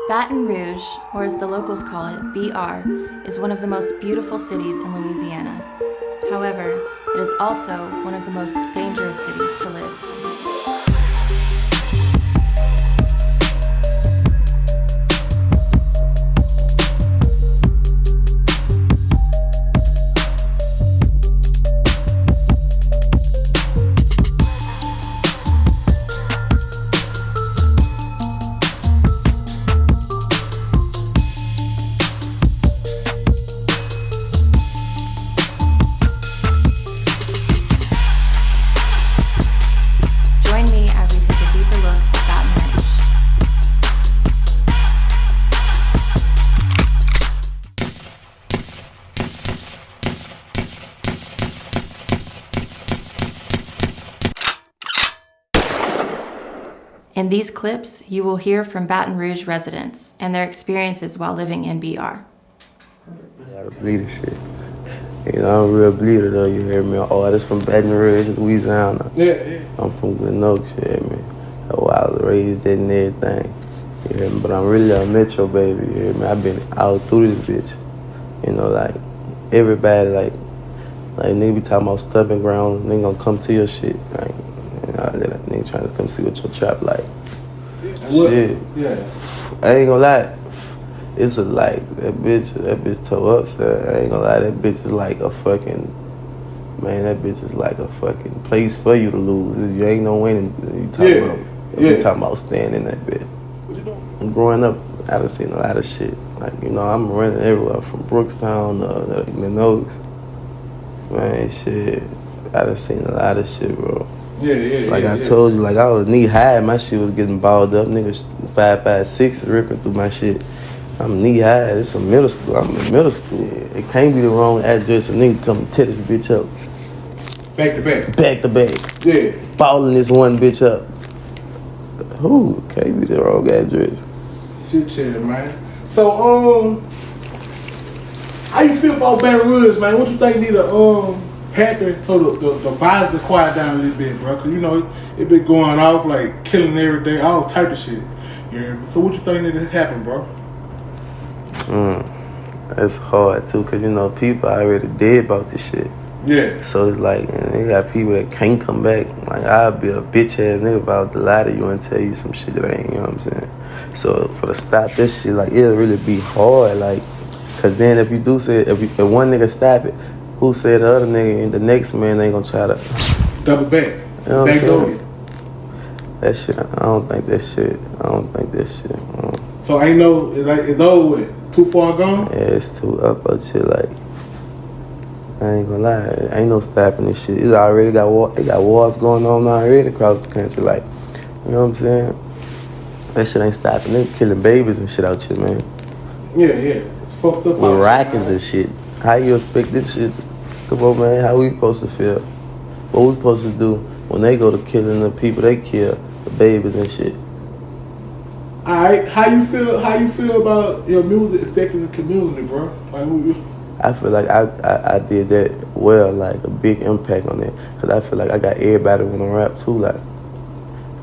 Baton Rouge, or as the locals call it, BR, is one of the most beautiful cities in Louisiana. However, it is also one of the most dangerous cities to live. Join me as we take a deeper look at Baton Rouge. In these clips, you will hear from Baton Rouge residents and their experiences while living in BR. A lot of bleeder shit. You know, I'm a real bleeder though, you hear me? Oh, this from Baton Rouge, Louisiana. Yeah. I'm from Glen Oaks, you hear me? That's why I was raised in and everything. You hear me? But I'm really a metro baby, you hear me? I've been out through this bitch. You know, like, everybody, like nigga be talking about stumping ground, nigga gonna come to your shit. Like, you know, that nigga trying to come see what your trap like. Shit. Yeah. I ain't gonna lie. It's a like that bitch toe up, son. I ain't gonna lie, that bitch is like a fucking that bitch is like a fucking place for you to lose. If you ain't no winning, you talking about staying in that bitch. What you doing? I'm growing up, I done seen a lot of shit. Like, you know, I'm running everywhere from Brookstown to Glen Oaks. Man, shit. I done seen a lot of shit, bro. Like I told you, like I was knee high, my shit was getting balled up. Niggas 5'6" ripping through my shit. I'm knee high. It's a middle school. I'm in middle school. It can't be the wrong address. A nigga come and tear this bitch up. Back to back. Back to back. Yeah. Balling this one bitch up. Who? Can't be the wrong address. Shit, chill, man. So, how you feel about Baton Rouge, man? What you think need to happen so the violence to quiet down a little bit, bro? Cause you know it been going off like killing every day, all type of shit. Yeah. So what you think need to happen, bro? That's hard too, cause you know people already dead about this shit. Yeah. So it's like, and you got people that can't come back. Like I'll be a bitch ass nigga about to lie to you and tell you some shit that ain't, you know what I'm saying? So for to stop this shit, like it'll really be hard, like, cause then if you do say if one nigga stop it, who said the other nigga and the next man ain't gonna try to double back. You know what I'm saying? Loaded. That shit, I don't think that shit. So ain't no, it's over with. Too far gone? Yeah, it's too up out shit. Like I ain't gonna lie, ain't no stopping this shit. It's already got wars going on already across the country. Like, you know what I'm saying? That shit ain't stopping. They killing babies and shit out here, man. Yeah. It's fucked up. With rockets and shit. How you expect this shit? Come on, man. How we supposed to feel? What we supposed to do when they go to killing the people they kill, the babies and shit? Alright, how you feel about your music affecting the community, bro? Like, I feel like I did that well, like a big impact on it. Cause I feel like I got everybody wanna rap too, like.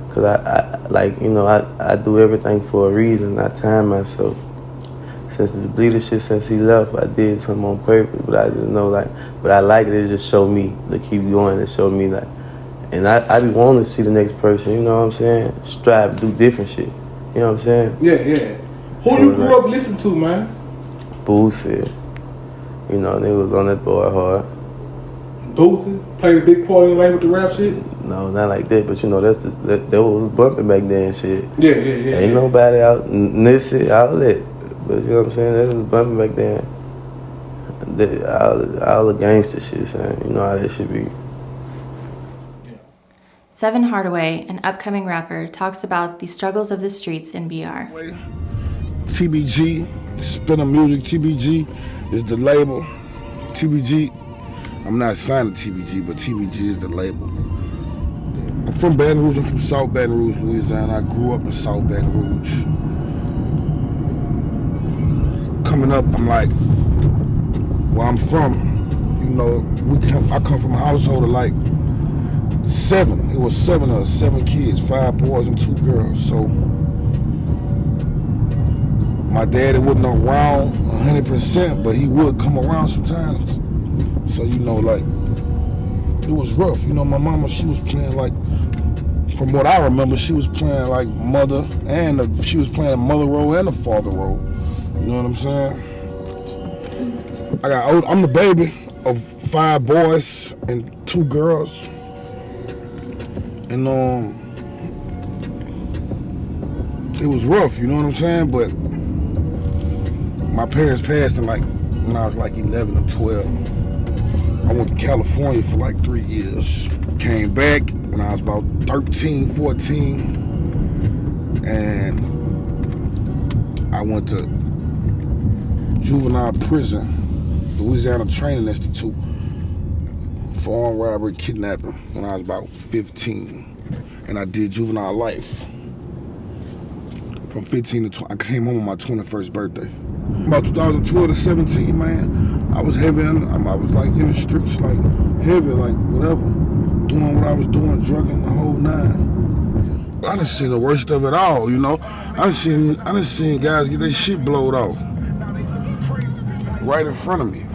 Cause I like, you know, I do everything for a reason. I time myself. Since this bleeder shit, since he left, I did something on purpose. But I just know, like, but I like it. It just show me to keep going. It show me, like, and I be wanting to see the next person. You know what I'm saying? Strive to do different shit. You know what I'm saying? Yeah. Who So you grew up listening to, man? Boosie. You know, they was on that boy hard. Boosie played a big part in your life with the rap shit? No, not like that, but you know, that was bumping back then and shit. Yeah. Ain't nobody out in this shit outlet. But you know what I'm saying? That was bumping back then. All the gangster shit, son. You know how that should be. Seven Hardaway, an upcoming rapper, talks about the struggles of the streets in BR. TBG, Spinning Music, TBG is the label. TBG, I'm not signed to TBG, but TBG is the label. I'm from Baton Rouge, I'm from South Baton Rouge, Louisiana. I grew up in South Baton Rouge. Coming up, I'm like, where I'm from, you know, I come from a household of like 7. It was 7 of us, 7 kids, 5 boys and 2 girls. So My daddy wasn't around 100%, but he would come around sometimes. So, you know, like, it was rough. You know, my mama, she was playing like, from what I remember, she was playing like mother, and she was playing a mother role and a father role. You know what I'm saying? I'm the baby of 5 boys and 2 girls. And it was rough, you know what I'm saying? But my parents passed when I was like 11 or 12. I went to California for like 3 years. Came back when I was about 13, 14. And I went to juvenile prison, Louisiana Training Institute, for armed robbery, kidnapping when I was about 15. And I did juvenile life. From 15 to 20, I came home on my 21st birthday. About 2012 to 17, man, I was heavy. I was like in the streets, like heavy, like whatever, doing what I was doing, drugging the whole 9. I done seen the worst of it all, you know. I done seen guys get their shit blowed off right in front of me. You know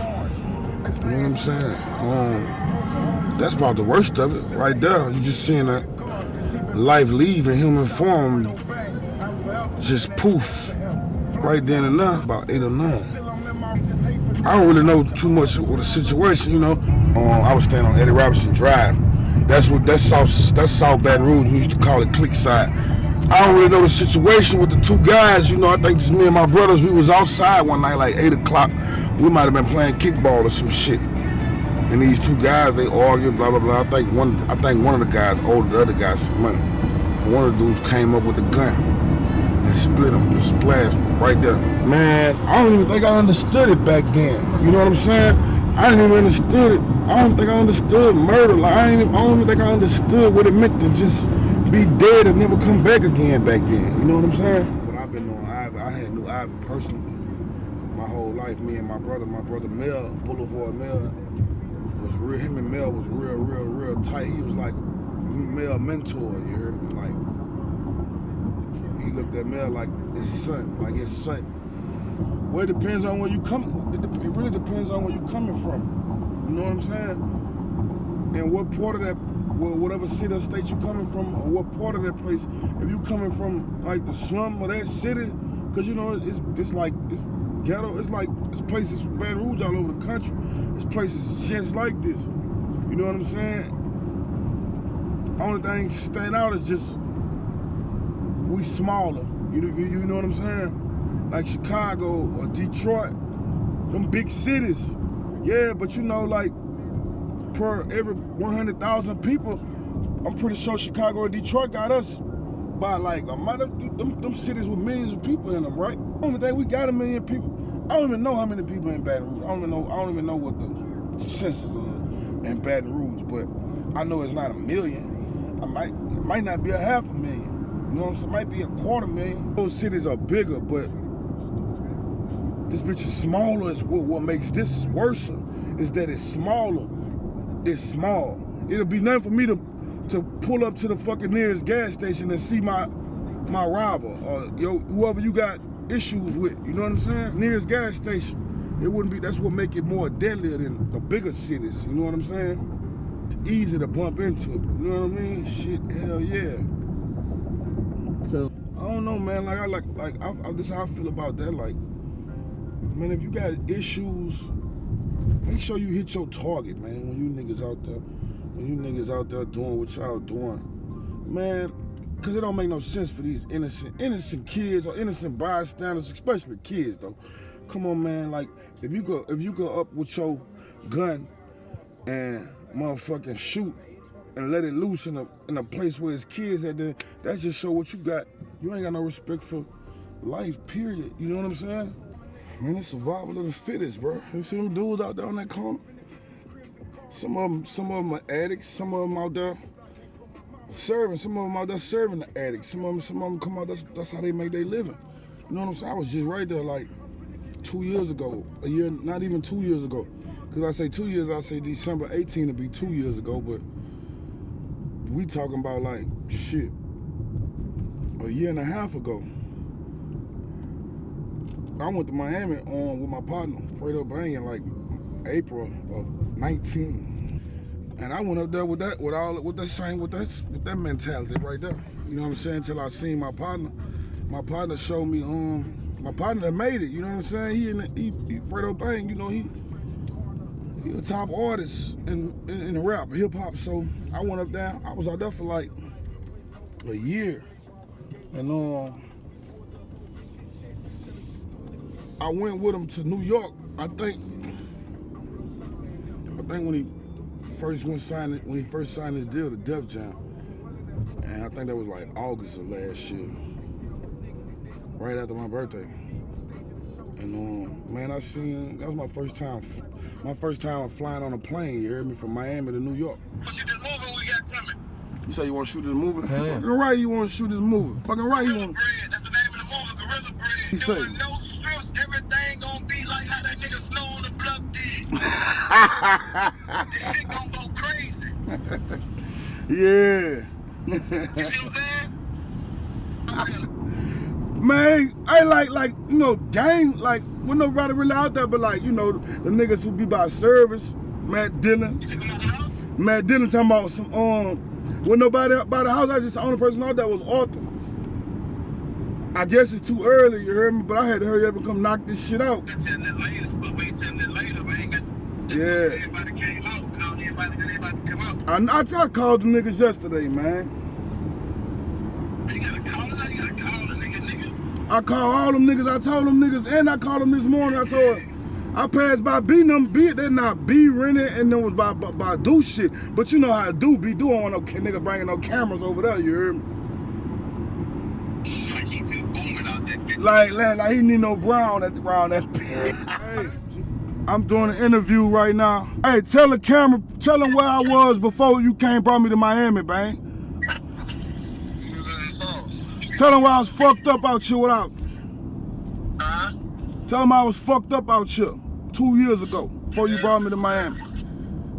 what I'm saying? That's about the worst of it right there. You just seeing that life leave in human form, just poof, right then and there, about 8 or 9. I don't really know too much of the situation, you know. I was staying on Eddie Robinson Drive. That's South Baton Rouge. We used to call it Clickside. I don't really know the situation with the 2 guys, you know. I think just me and my brothers, we was outside one night like 8 o'clock. We might have been playing kickball or some shit. And these 2 guys, they argued, blah, blah, blah. I think one of the guys owed the other guy some money. And one of the dudes came up with a gun and split him, just splashed him right there. Man, I don't even think I understood it back then. You know what I'm saying? I didn't even understood it. I don't think I understood murder. Like I don't even think I understood what it meant to just be dead and never come back again back then. You know what I'm saying? But I've been on Ivy. I had knew Ivy personally my whole life. Me and my brother Mel, Boulevard Mel, was real. Him and Mel was real tight. He was like Mel mentor. You heard me? Like he looked at Mel like his son, Well, it depends on where you come. It really depends on where you coming from. You know what I'm saying? And what part of that, whatever city or state you coming from, or what part of that place. If you coming from like the slum of that city, because you know it's ghetto. It's like it's places Baton Rouge all over the country. There's places just like this. You know what I'm saying? Only thing stand out is just we smaller. You know what I'm saying? Like Chicago or Detroit, them big cities. Yeah, but you know, like per every 100,000 people, I'm pretty sure Chicago or Detroit got us by like them cities with millions of people in them, right? I don't even think we got 1 million people. I don't even know how many people in Baton Rouge. I don't even know what the census is in Baton Rouge, but I know it's not 1 million. It might not be 500,000. You know what I'm saying? It might be 250,000. Those cities are bigger, but this bitch is smaller. Is what makes this worse is that it's smaller. It's small. It'll be nothing for me to pull up to the fucking nearest gas station and see my rival or whoever you got issues with. You know what I'm saying? Nearest gas station. It wouldn't be. That's what make it more deadlier than the bigger cities. You know what I'm saying? It's easy to bump into. You know what I mean? Shit, hell yeah. So I don't know, man. This is how I feel about that. Like, man, if you got issues, make sure you hit your target, man. When you niggas out there doing what y'all doing, man, because it don't make no sense for these innocent kids or innocent bystanders, especially kids, though. Come on, man. Like, if you go up with your gun and motherfucking shoot and let it loose in a place where it's kids at, then that just show what you got. You ain't got no respect for life, period. You know what I'm saying? Man, it's survival of the fittest, bro. You see them dudes out there on that corner? Some of them are addicts. Some of them out there serving. Some of them out there serving the addicts. Some of them come out. That's how they make their living. You know what I'm saying? I was just right there like 2 years ago. A year, not even 2 years ago. Because I say 2 years, I say December 18 to be 2 years ago. But we talking about like shit. A year and a half ago. I went to Miami with my partner, Fredo Bang, in like April of 19. And I went up there with that mentality right there. You know what I'm saying? Till I seen my partner. My partner showed me my partner that made it, you know what I'm saying? He Fredo Bang, you know, he a top artist in rap, hip hop. So I went up there. I was out there for like a year. And I went with him to New York. I think when he first signed his deal to Def Jam, and I think that was like August of last year, right after my birthday. And man, that was my first time flying on a plane. You heard me, from Miami to New York. Shoot this movie we got coming. You say you want to shoot this movie? Hell yeah. Fucking right, you want to shoot this movie. Fucking right, you want. That's the name of the movie, Gorilla Bread. He say. No strips, everything gonna be like how that nigga Snow on the Bluff did. This shit gonna go crazy. Yeah. You see what I'm saying? Man, I like you know, gang, like when nobody really out there, but like, you know, the niggas who be by service, Matt Dillon. You took him out the house? Matt Dillon talking about some when nobody by the house, the only person out there was Arthur. I guess it's too early, you heard me, but I had to hurry up and come knock this shit out. I'll tell that later, but wait till that later, man. Yeah. Everybody came out, called everybody come out. I called the niggas yesterday, man. You gotta call it out, you gotta call the nigga. I called all them niggas, I told them niggas, and I called them this morning, I told them, I passed by B them, they're not B rented, and then was by do shit. But you know how do be doing on no nigga bringing no cameras over there, you heard me? Like he just booming out that bitch. Like he need no brown around that bitch. Hey, I'm doing an interview right now. Hey, tell the camera, tell them where I was before you brought me to Miami, bang. Tell them where I was fucked up out here without. Tell them I was fucked up out here 2 years ago before you brought me to Miami.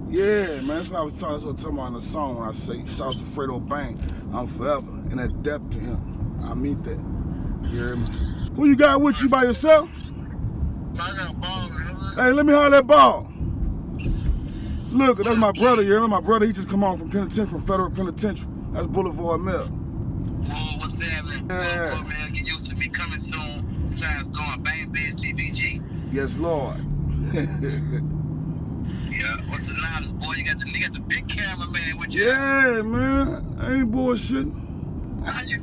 Yeah, man, that's what I was talking about in the song when I say, shouts to Fredo Bang, I'm forever, and that depth to him. I mean that. You hear me? Who you got with you by yourself? I got a ball, man. Hey, let me holler that ball. Look, that's my brother, you hear me? My brother, he just come on from federal penitentiary. That's Boulevard Mill. Whoa, what's happening? Yeah. Oh, man, get used to me coming soon. Besides going bang bed CBG. Yes, Lord. Yeah, what's the knowledge, boy? You got the big cameraman with you. Yeah, man. I ain't bullshitting. How you?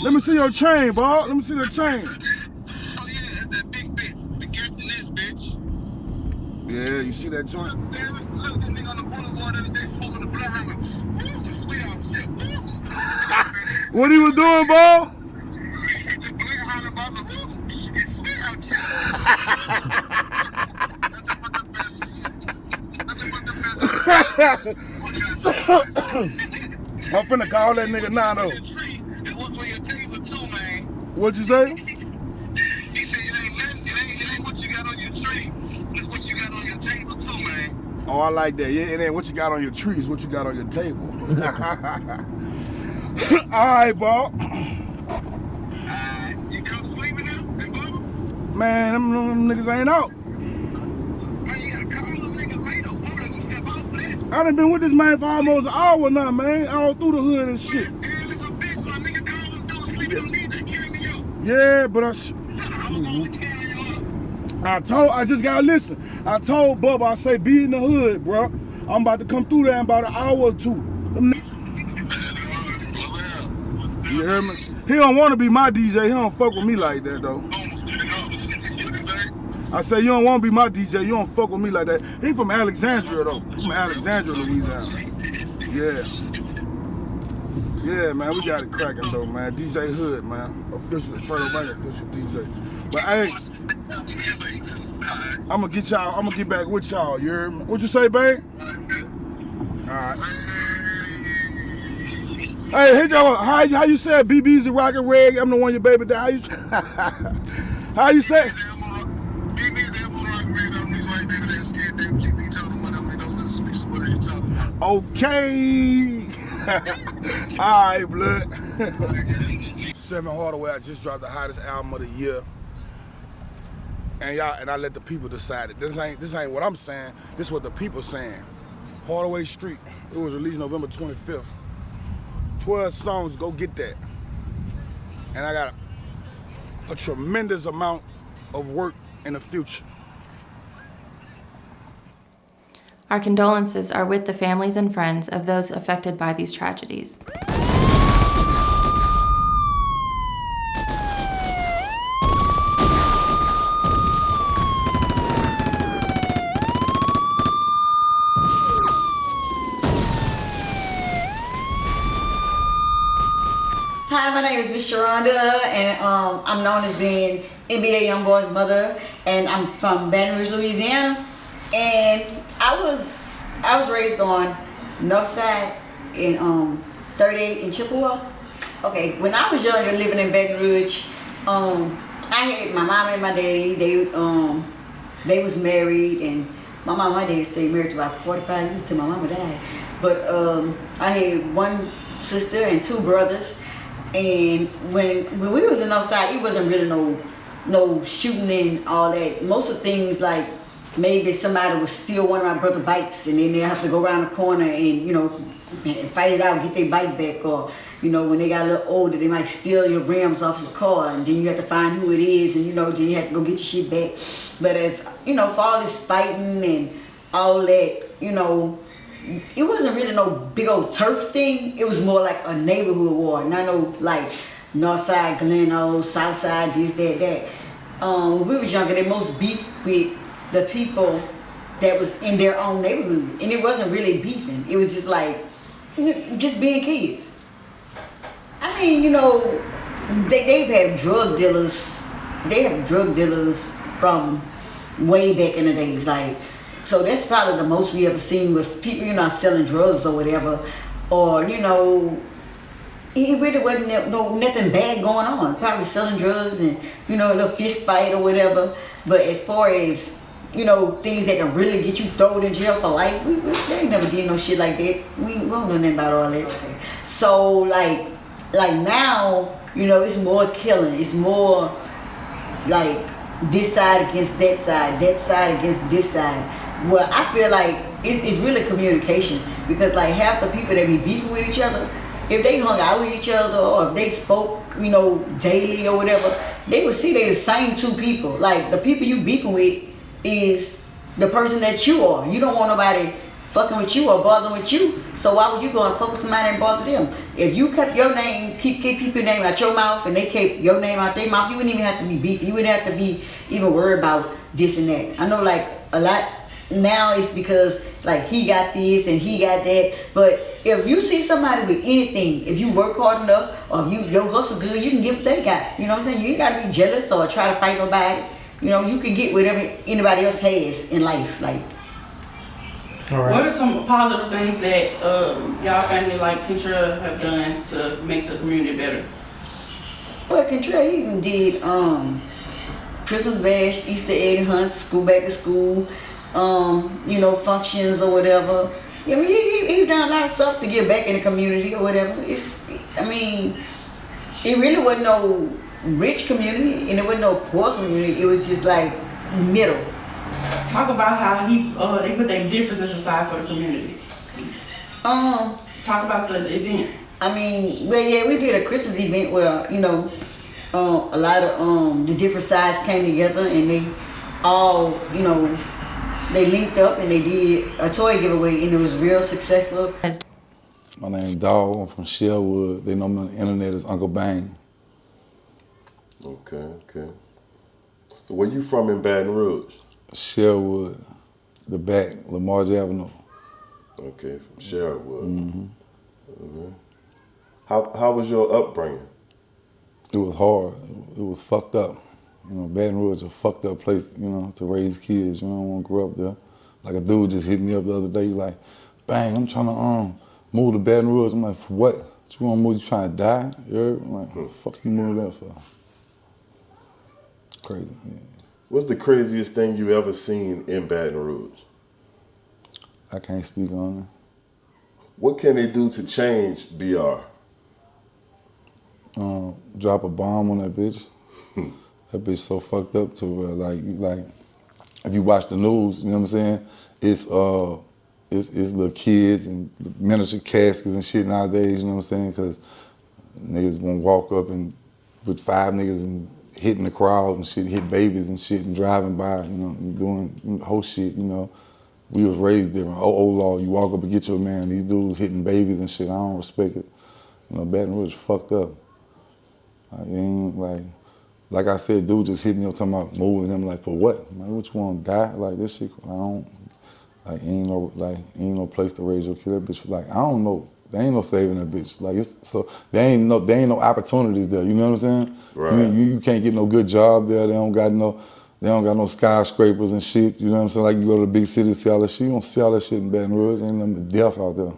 Let me see your chain, ball. Let me see the chain. Oh, yeah, that's that big bitch. Be catching this bitch. Yeah, you see that joint? Look, this nigga on the boulevard the other day smoking the blood hammer. Woo, sweet out shit. Woo. What he was doing, ball? The blood hammer about the woo. It's sweet out shit. I'm finna call that nigga now, though. It was on your table too, man. What'd you say? He said it ain't what you got on your tree. It's what you got on your table too, man. Oh, I like that. Yeah, it ain't what you got on your tree, it's what you got on your table. All right, ball. You come sleeping now, and Bubba? Man, them niggas ain't out. Man, you gotta call them niggas later. Some of them step out for that. I done been with this man for almost an hour now, man. All through the hood and shit. Girl, it's a bitch. My nigga call them dudes sleeping. Them niggas that carry me up. Yeah, but I was gonna carry you up. I just gotta listen. I told Bubba, I say, be in the hood, bro. I'm about to come through there in about an hour or two. You hear me? He don't want to be my DJ. He don't fuck with me like that, though. I say, you don't want to be my DJ. You don't fuck with me like that. He from Alexandria, though. He from Alexandria, Louisiana. Yeah. Yeah, man, we got it cracking, though, man. DJ Hood, man. Official, Fredo Bang official DJ. But, hey, I'm going to get back with y'all. You hear me? What you say, babe? All right. Hey, how you say BB's a rockin' reggae? I'm the one your baby died. How you say? Okay. All right, blood. 7 Hardaway, I just dropped the hottest album of the year. and I let the people decide it. This ain't what I'm saying. This is what the people saying. Hardaway Street. It was released November 25th. 12 songs. Go get that. And I got a tremendous amount of work in the future. Our condolences are with the families and friends of those affected by these tragedies. Hi, my name is Miss Sharonda, and I'm known as being NBA Youngboy's mother, and I'm from Baton Rouge, Louisiana. And I was raised on North Side in 38 in Chippewa. Okay, when I was younger, living in Baton Rouge, I had my mom and my daddy. They was married, and my mom and my daddy stayed married to about 45 years till my mama died. But I had one sister and two brothers. And when we was in Northside, it wasn't really no shooting and all that. Most of the things, like maybe somebody would steal one of my brother's bikes, and then they have to go around the corner and and fight it out, get their bike back, or when they got a little older, they might steal your rims off your car, and then you have to find who it is, and then you have to go get your shit back. But as for all this fighting and all that, it wasn't really no big old turf thing. It was more like a neighborhood war. Not no like Northside, Gleno, Southside, this, that. When we was younger, they most beef with the people that was in their own neighborhood. And it wasn't really beefing. It was just like, just being kids. I mean, they've had drug dealers. They have drug dealers from way back in the days. So that's probably the most we ever seen was people, selling drugs or whatever. Or, it really wasn't nothing bad going on. Probably selling drugs and, a little fist fight or whatever. But as far as, things that can really get you thrown in jail for life, they ain't never did no shit like that. We don't know nothing about all that. Okay. So, like now, it's more killing. It's more like this side against that side against this side. Well, I feel like it's really communication, because like half the people that be beefing with each other, if they hung out with each other or if they spoke, daily or whatever, they would see they the same two people. Like the people you beefing with is the person that you are. You don't want nobody fucking with you or bothering with you. So why would you go and fuck with somebody and bother them? If you kept your name, keep people's name out your mouth, and they kept your name out their mouth, you wouldn't even have to be beefing. You wouldn't have to be even worried about this and that. I know like a lot. Now it's because like he got this and he got that. But if you see somebody with anything, if you work hard enough or if your hustle good, you can get what they got. You know what I'm saying? You ain't gotta be jealous or try to fight nobody. You can get whatever anybody else has in life. Like, all right. What are some positive things that y'all family like Kentrell have done to make the community better? Well, Kentrell even did Christmas bash, Easter egg hunts, school back to school. Functions or whatever. I mean, he done a lot of stuff to give back in the community or whatever. It really wasn't no rich community and it wasn't no poor community. It was just like middle. Talk about how they put their differences aside for the community. Talk about the event. I mean, well, yeah, we did a Christmas event where a lot of the different sides came together and they all they linked up and they did a toy giveaway and it was real successful. My name's Dawg. I'm from Sherwood. They know me on the internet as Uncle Bang. Okay. Where you from in Baton Rouge? Sherwood, the back, Lamarge Avenue. Okay, from Sherwood. Mm-hmm. How was your upbringing? It was hard. It was fucked up. Baton Rouge is a fucked up place, to raise kids. You don't want to grow up there. Like a dude just hit me up the other day, like, bang, I'm trying to move to Baton Rouge. I'm like, for what? You want to move, you trying to die? You heard? I'm like, fuck you move there for? Crazy, yeah. What's the craziest thing you ever seen in Baton Rouge? I can't speak on it. What can they do to change BR? Drop a bomb on that bitch. That bitch so fucked up to where like if you watch the news, you know what I'm saying? It's little kids and miniature caskets and shit nowadays, you know what I'm saying? Because niggas won't walk up and with 5 niggas and hitting the crowd and shit, hit babies and shit and driving by, you know, and doing whole shit, you know. We was raised different. Old law, you walk up and get your man, these dudes hitting babies and shit, I don't respect it. You know, Baton Rouge fucked up. Like I said, dude just hit me up talking about moving him, like, for what? Like, what you want to die? Like, this shit, I don't, ain't no place to raise your kid. That bitch, like, I don't know. There ain't no saving that bitch. Like, there ain't no opportunities there. You know what I'm saying? Right. You can't get no good job there. They don't got no skyscrapers and shit. You know what I'm saying? Like, you go to the big city to see all that shit. You don't see all that shit in Baton Rouge. Ain't nothing death out there.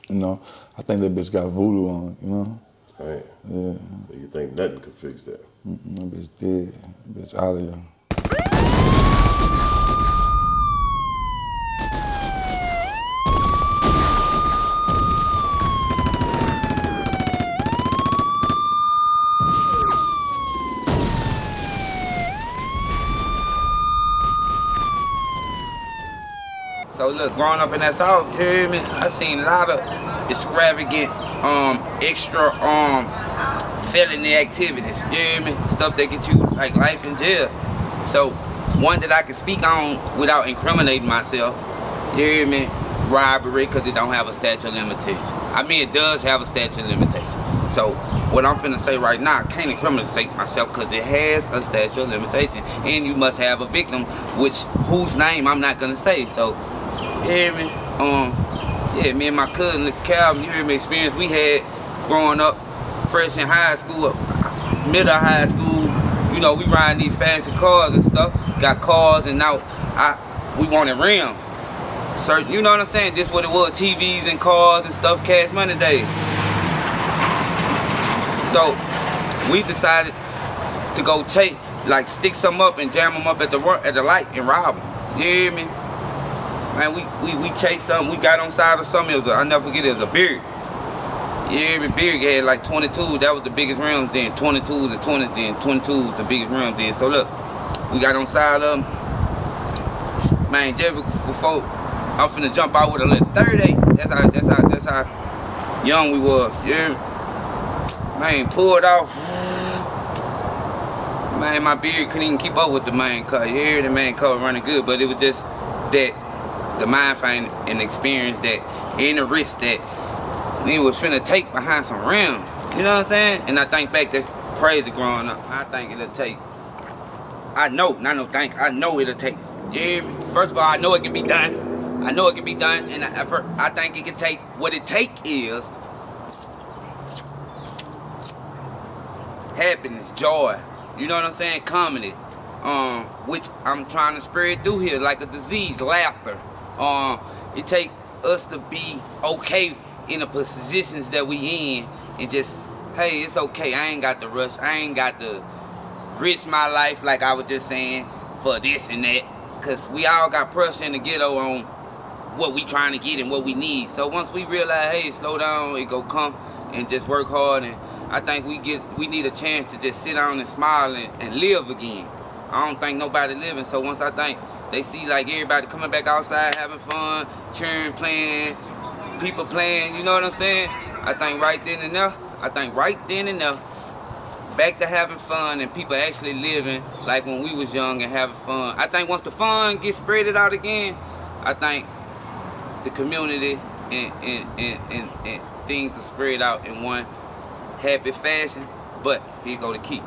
You know? I think that bitch got voodoo on it, you know? Right. Yeah. So you think nothing could fix that? That bitch dead. That bitch out of here. So look, growing up in that South, you hear me? I seen a lot of extravagant, extra felony activities, you hear me? Stuff that get you like life in jail. So one that I can speak on without incriminating myself, you hear me? Robbery, because it don't have a statute of limitation. I mean, it does have a statute of limitation. So what I'm finna say right now, I can't incriminate myself because it has a statute of limitation, and you must have a victim, whose name I'm not gonna say. So you hear me? Yeah, me and my cousin Calvin, you hear me, experience we had growing up, fresh in high school, middle high school. You know, we riding these fancy cars and stuff. Got cars, and now we wanted rims. Certain, you know what I'm saying? This what it was, TVs and cars and stuff, cash money days. So we decided to go stick some up and jam them up at the light and rob them. You hear me? Man, we chased something. We got on side of something. I'll never forget it. It was a Beard. You hear me? Beard had like 22. That was the biggest rims then. 22s and 20s then. 22s the biggest rims then. So look, we got on side of them. Man, just before I'm finna jump out with a little 38. That's how young we was. You hear me? Man, pulled off. Man, my Beard couldn't even keep up with the main car. You hear the main car running good, but it was just that the mind find and experience that and the risk that we was finna take behind some rims. You know what I'm saying? And I think back, that's crazy growing up. I think it'll take. I know it'll take. You hear me? First of all, I know it can be done. I know it can be done, and I think it can take. What it take is happiness, joy. You know what I'm saying? Comedy, which I'm trying to spread through here like a disease, laughter. It take us to be okay in the positions that we in, and just, hey, it's okay. I ain't got to rush. I ain't got to risk my life like I was just saying for this and that. Cause we all got pressure in the ghetto on what we trying to get and what we need. So once we realize, hey, slow down, it go come and just work hard, and I think we need a chance to just sit down and smile and live again. I don't think nobody living. So once I think they see like everybody coming back outside having fun, cheering, playing, people playing, you know what I'm saying? I think right then and there, back to having fun and people actually living like when we was young and having fun. I think once the fun gets spread out again, I think the community and things are spread out in one happy fashion. But here go the key.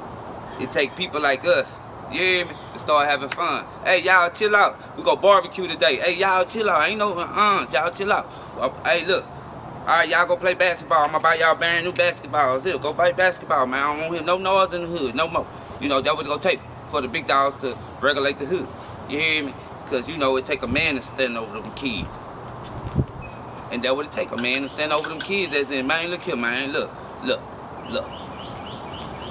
It take people like us, you hear me, to start having fun. Hey, y'all chill out. We go barbecue today. Hey, y'all chill out. Ain't no y'all chill out. Hey, look. Alright, y'all go play basketball. I'm gonna buy y'all brand new basketballs. Here, go play basketball, man. I don't want to hear no noise in the hood, no more. You know, that what it gonna take for the big dogs to regulate the hood. You hear me? Because, you know, it take a man to stand over them kids. And that what it take, a man to stand over them kids. As in, man, look here, man. Look.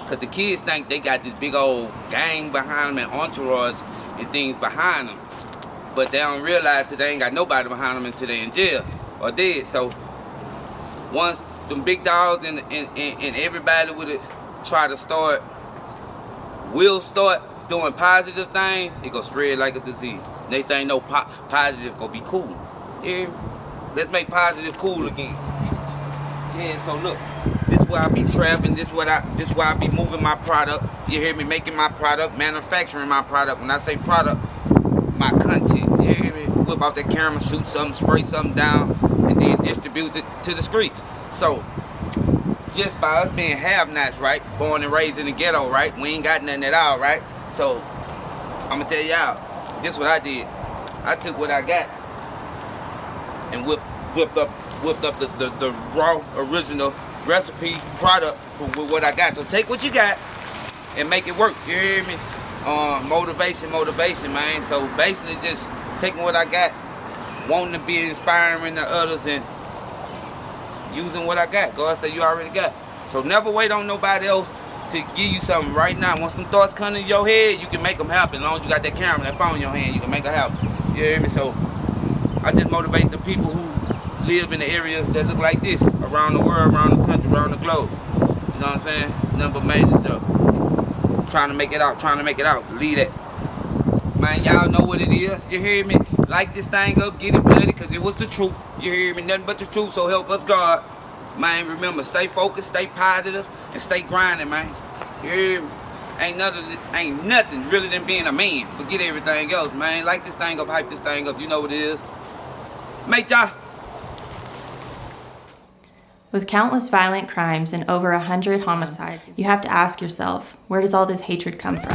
Because the kids think they got this big old gang behind them and entourage and things behind them. But they don't realize that they ain't got nobody behind them until they in jail or dead. So once them big dogs and everybody would try to start we'll start doing positive things, it gonna spread like a disease. Next thing you know, positive gonna be cool. Yeah, let's make positive cool again. Yeah, so look, this where I be trapping, this where I be moving my product. You hear me? Making my product, manufacturing my product. When I say product, my content. You hear me? Whip out that camera, shoot something, spray something down, and then distribute it to the streets. So just by us being have-nots, right? Born and raised in the ghetto, right? We ain't got nothing at all, right? So I'ma tell y'all, this is what I did. I took what I got and whipped up the raw original recipe product for what I got. So take what you got and make it work. You hear me? Motivation, man. So basically just taking what I got, wanting to be inspiring to others and using what I got. God said you already got. So never wait on nobody else to give you something right now. Once some thoughts come in your head, you can make them happen. As long as you got that camera, that phone in your hand, you can make it happen. You hear me? So I just motivate the people who live in the areas that look like this, around the world, around the country, around the globe. You know what I'm saying? Number major stuff. Trying to make it out, believe that. Man, y'all know what it is, you hear me? Light this thing up, get it bloody, cause it was the truth. You hear me? Nothing but the truth, so help us God. Man, remember, stay focused, stay positive, and stay grinding, man. You hear me? Ain't nothing really than being a man. Forget everything else, man. Light this thing up, hype this thing up, you know what it is. Mate, y'all. With countless violent crimes and over 100 homicides, you have to ask yourself, where does all this hatred come from?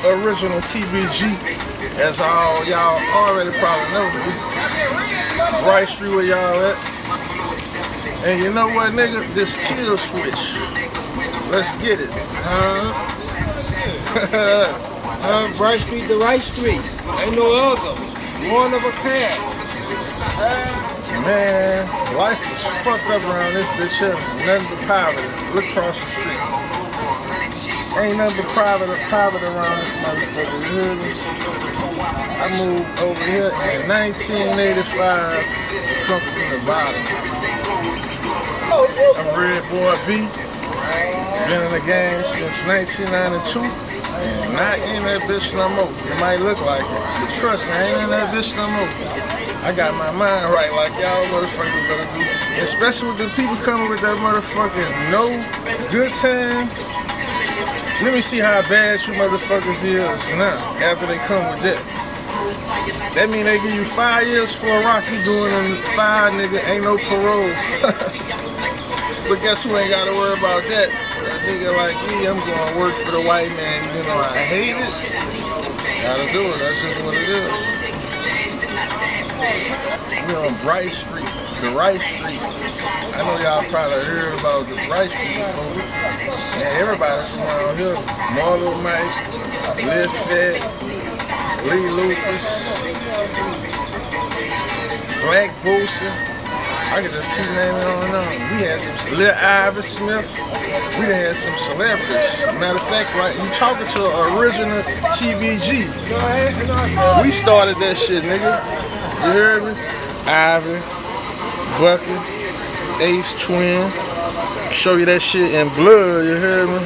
Original TBG, as all y'all already probably know. Bright Street where y'all at. And you know what, nigga? This kill switch. Let's get it. Bright Street, the right street. Ain't no other. One of a kind. Man, life is fucked up around this bitch here. Nothing but poverty. Look across the street. Ain't nothing but poverty around this motherfucker. You hear me? I moved over here in 1985. Come from the bottom. I'm Red Boy B. Been in the game since 1992. And not in that bitch no more. It might look like it, but trust me, I ain't in that bitch no more. I got my mind right like y'all motherfuckers better do. Especially with the people coming with that motherfucking no good time. Let me see how bad you motherfuckers is now after they come with that. That mean they give you 5 years for a rock you doing in 5, nigga, ain't no parole. But guess who ain't gotta worry about that? A nigga like me, I'm gonna work for the white man, even though I hate it. Gotta do it, that's just what it is. We on Bright Street, the right street. I know y'all probably heard about the Bright Street before. And everybody from around here, Marlo Mike, Lil Fat, Lee Lucas, Black Boosie. I could just keep naming on and on. We had some Lil Ivy Smith. We done had some celebrities. Matter of fact, right, you talking to an original TBG. We started that shit, nigga. You heard me? Ivy, Bucket, Ace Twin. Show you that shit in blood, you heard me?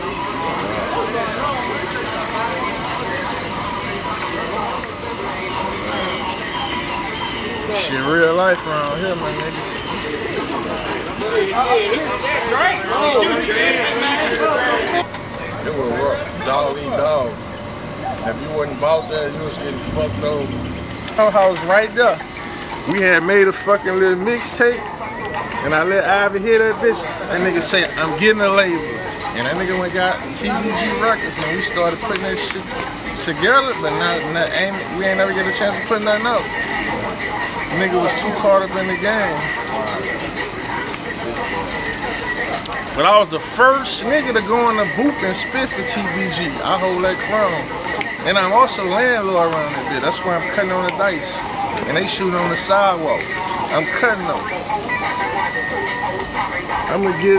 Shit real life around here, my nigga. It was rough, dog eat dog. If you wasn't bought that, you was getting fucked over. Our house right there. We had made a fucking little mixtape, and I let Ivy hear that bitch. That nigga say, I'm getting a label. And that nigga went got TBG Records, and we started putting that shit together, but we ain't never get a chance to put nothing out. Nigga was too caught up in the game. But I was the first nigga to go in the booth and spit for TBG. I hold that crown. And I'm also landlord around that bitch. That's where I'm cutting on the dice. And they shoot on the sidewalk. I'm cutting them. I'm gonna get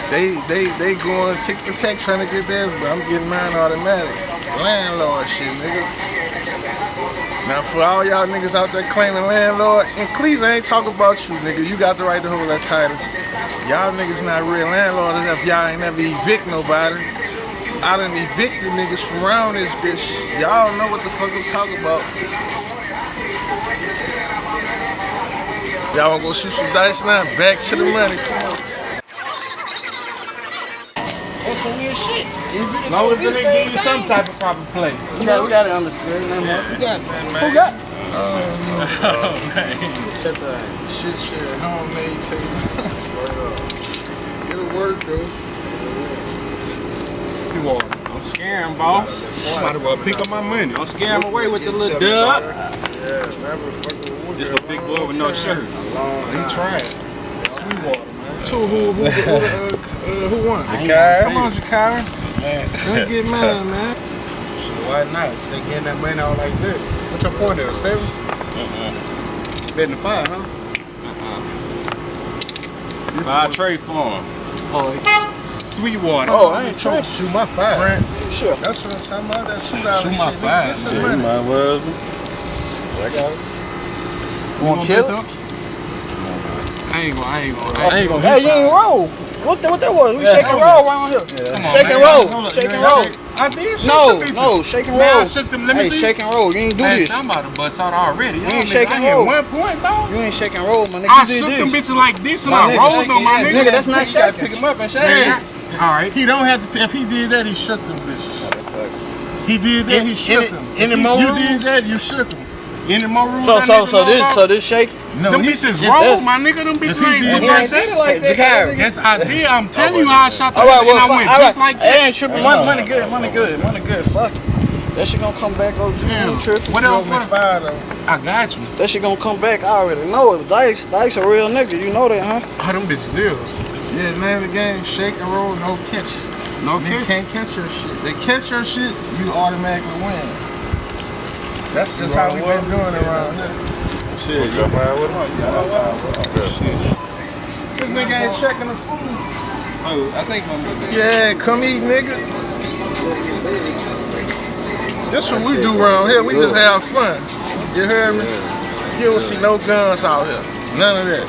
They going tick for tack trying to get theirs, but I'm getting mine automatic. Landlord shit, nigga. Now for all y'all niggas out there claiming landlord, and please I ain't talking about you, nigga. You got the right to hold that title. Y'all niggas not real landlords if y'all ain't never evict nobody. I done evicted niggas from around this bitch. Y'all know what the fuck I'm talking about. Y'all wanna go shoot some dice now? Back to the money. That's some weird shit. As long as they give you some type of proper play. We got it understood. Who got? Oh man. Shit, homemade table. It'll work though. You want? Don't scare him, boss. Might as well pick up my money. Don't scare him away with the little dub. Just a big boy with no shirt. He tried. Sweetwater, man. Who won? Jakar. Come on, Jakar. Don't get mad, man. So why not? They getting that money out like this. What's your point there? 7? Betting 5, huh? 5 trade for him. Oh, Sweetwater. Oh, I ain't trying to shoot my 5. Brent. Sure. That's what I'm talking about. That $2 Shoot my shit. 5. Get some money. Might well. I got it. You want to kill it? I ain't gonna. Hey, you ain't roll. What that was? We shake and roll around here. Shake and roll. Shake and roll. I did shake No, them bitches. no, shake and Man, roll. I shook them. Let me Hey, see. shake and roll. You ain't do Man, this. I'm about to bust out already. You ain't shake and I roll. hit 1 point, dog. You ain't shake and roll, my nigga. I You did shook them this. bitches like this and My I nigga, rolled them, my nigga. Nigga, that's not You gotta shaking. pick him up and shake. Man, all right. He don't have to. If he did that, he shook them bitches. He did that. He shook them. Any more You rules? did that. You shook them. Any more rules? So this shake. No, them bitches roll, my nigga. Them bitches ain't did do like that. Like that. Yes, I did. I'm telling you how I shot the All right, and well, I went just like It that. ain't tripping. Money good. Fuck it. That shit gonna come back. OG, you tripping? What else? I got you. That shit gonna come back. I already know it. Dice a real nigga. You know that, huh? Oh, them bitches is. Yeah, name of the game, shake and roll, no catch. No They catch. can't catch your shit. They catch your shit, you automatically win. That's just how we been doing it around here. Shit, you got fire with him? This nigga ain't checking the food. Oh, I think I'm good. Yeah, come eat, nigga. This what we do around here. We just have fun. You heard me? You don't see no guns out here. None of that.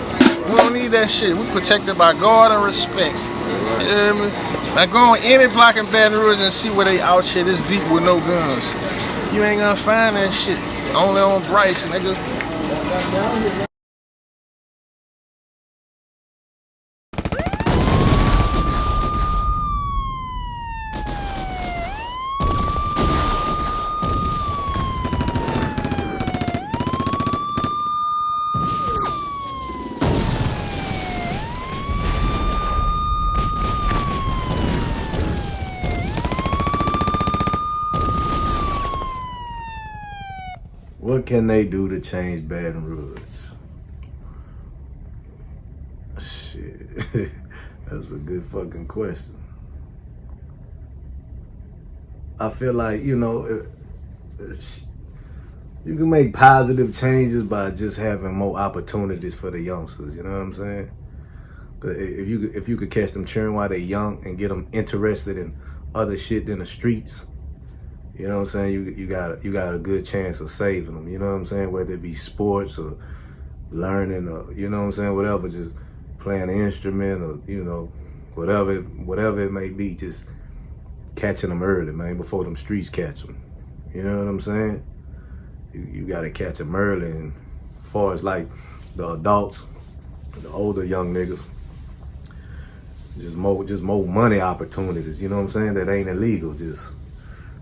We don't need that shit. We protected by God and respect. You hear me? Now go on any block in Baton Rouge and see where they out shit this deep with no guns. You ain't gonna find that shit. Only on Bryce, nigga. What can they do to change Baton Rouge? Shit, that's a good fucking question. I feel like, you know, you can make positive changes by just having more opportunities for the youngsters, you know what I'm saying? If you could catch them cheering while they're young and get them interested in other shit than the streets, you know what I'm saying? You got a good chance of saving them. You know what I'm saying? Whether it be sports or learning or, you know what I'm saying, whatever, just playing an instrument or, you know, whatever it may be, just catching them early, man, before them streets catch them. You know what I'm saying? You got to catch them early. And as far as like the adults, the older young niggas, just more money opportunities, you know what I'm saying, that ain't illegal, just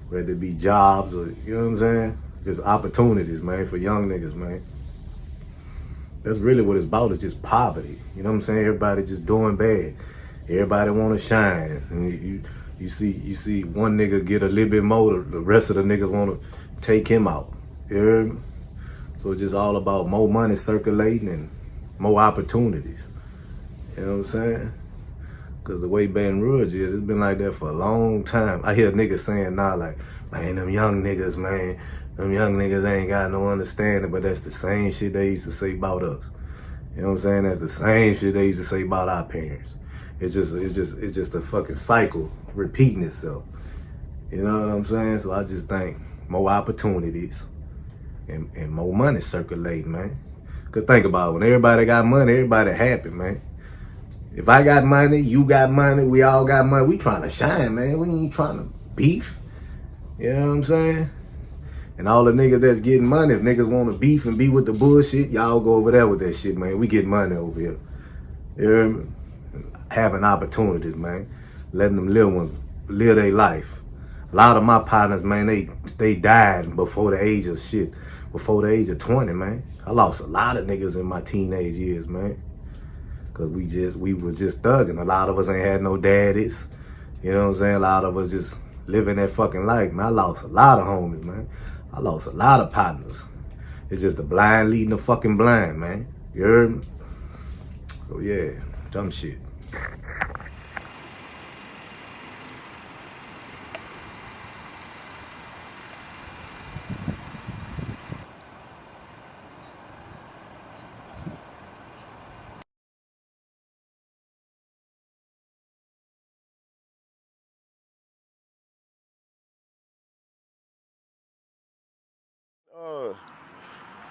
whether it be jobs or, you know what I'm saying? Just opportunities, man, for young niggas, man. That's really what it's about, is just poverty. You know what I'm saying? Everybody just doing bad. Everybody want to shine. And you see one nigga get a little bit more, the rest of the niggas want to take him out. You heard me? So it's just all about more money circulating and more opportunities. You know what I'm saying? Because the way Baton Rouge is, it's been like that for a long time. I hear niggas saying now, like, man, them young niggas ain't got no understanding, but that's the same shit they used to say about us. You know what I'm saying? That's the same shit they used to say about our parents. it's just a fucking cycle repeating itself. You know what I'm saying? So I just think more opportunities and more money circulating, man. Cause think about it, when everybody got money, everybody happy, man. If I got money, you got money, we all got money, we trying to shine, man. We ain't trying to beef. You know what I'm saying? And all the niggas that's getting money, if niggas want to beef and be with the bullshit, y'all go over there with that shit, man. We get money over here. You hear me? Having opportunities, man. Letting them little ones live their life. A lot of my partners, man, they died before the age of 20, man. I lost a lot of niggas in my teenage years, man. Cause we were just thugging. A lot of us ain't had no daddies. You know what I'm saying? A lot of us just living that fucking life, man. I lost a lot of homies, man. I lost a lot of partners. It's just the blind leading the fucking blind, man. You heard me? So yeah, dumb shit.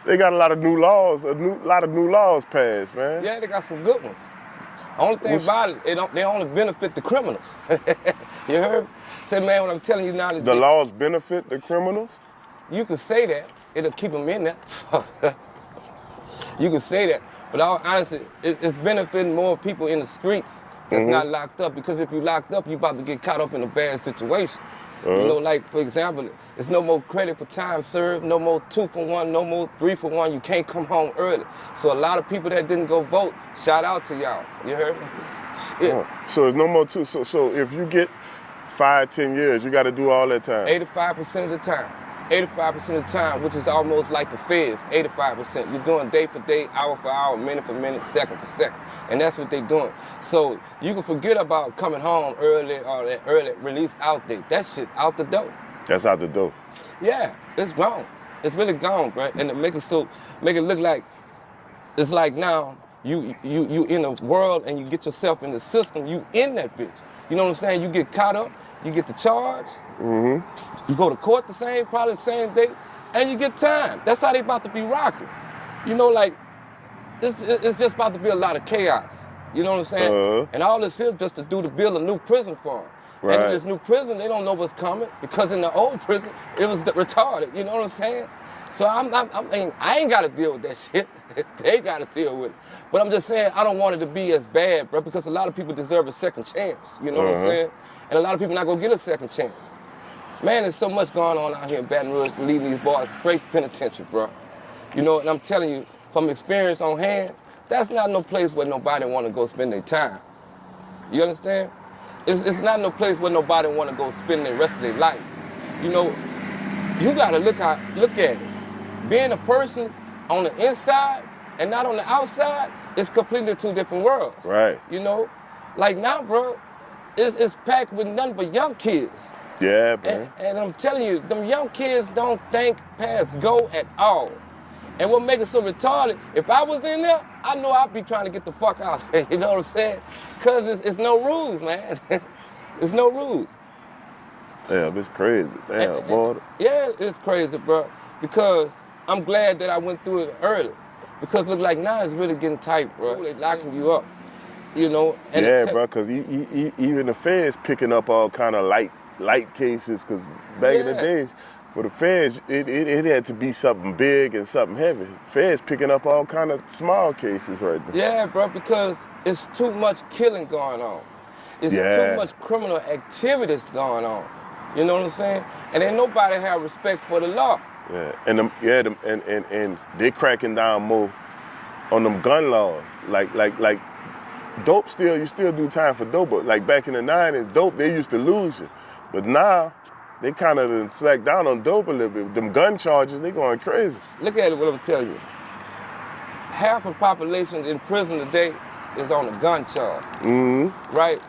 They got a lot of new laws passed, man. Yeah, they got some good ones. Only thing about it, they only benefit the criminals. You heard? Say, man, what I'm telling you now. The laws benefit the criminals? You can say that. It'll keep them in there. You can say that. But all honestly, it's benefiting more people in the streets that's not locked up. Because if you locked up, you about to get caught up in a bad situation. You know, like, for example, it's no more credit for time served, no more 2 for 1, no more 3 for 1. You can't come home early. So a lot of people that didn't go vote, shout out to y'all. You heard me? Shit. Oh, so it's no more so if you get 5, 10 years, you got to do all that time? 85% of the time. 85% of the time, which is almost like the feds, 85%. You're doing day for day, hour for hour, minute for minute, second for second. And that's what they're doing. So you can forget about coming home early or that early release out date. That shit out the door. That's out the door. Yeah, it's gone. It's really gone, bro. And to make it look like, it's like now, you in a world and you get yourself in the system, you in that bitch. You know what I'm saying? You get caught up, you get the charge, you go to court probably the same day, and you get time. That's how they about to be rocking. You know, like, it's just about to be a lot of chaos. You know what I'm saying? And all this here just to build a new prison for them. Right. And in this new prison, they don't know what's coming because in the old prison, it was retarded. You know what I'm saying? So I ain't got to deal with that shit. They got to deal with it. But I'm just saying, I don't want it to be as bad, bro, because a lot of people deserve a second chance. You know what I'm saying? And a lot of people not going to get a second chance. Man, there's so much going on out here in Baton Rouge, leading these boys straight penitentiary, bro. You know, and I'm telling you, from experience on hand, that's not no place where nobody want to go spend their time. You understand? It's not no place where nobody want to go spend the rest of their life. You know, you got to look at it. Being a person on the inside and not on the outside is completely two different worlds. Right. You know, like now, bro, it's packed with nothing but young kids. Yeah, man. And I'm telling you, them young kids don't think past go at all. And what makes it so retarded, if I was in there, I know I'd be trying to get the fuck out. You know what I'm saying? Because it's no rules, man. It's no rules. Damn, it's crazy. Damn, boy. Yeah, it's crazy, bro. Because I'm glad that I went through it early. Because look like now it's really getting tight, bro. They locking you up, you know. And yeah, bro, because even the feds picking up all kind of light cases, because back in the day, for the feds, it had to be something big and something heavy. Feds picking up all kind of small cases right now. Yeah, bro, because it's too much killing going on. It's too much criminal activities going on. You know what I'm saying? And ain't nobody have respect for the law. Yeah, and they cracking down more on them gun laws. Like dope you still do time for dope, but like back in the 90s, dope, they used to lose you. But now, they kind of slack down on dope a little bit. Them gun charges, they going crazy. Look at it, what I'm telling you. Half of the population in prison today is on a gun charge, right?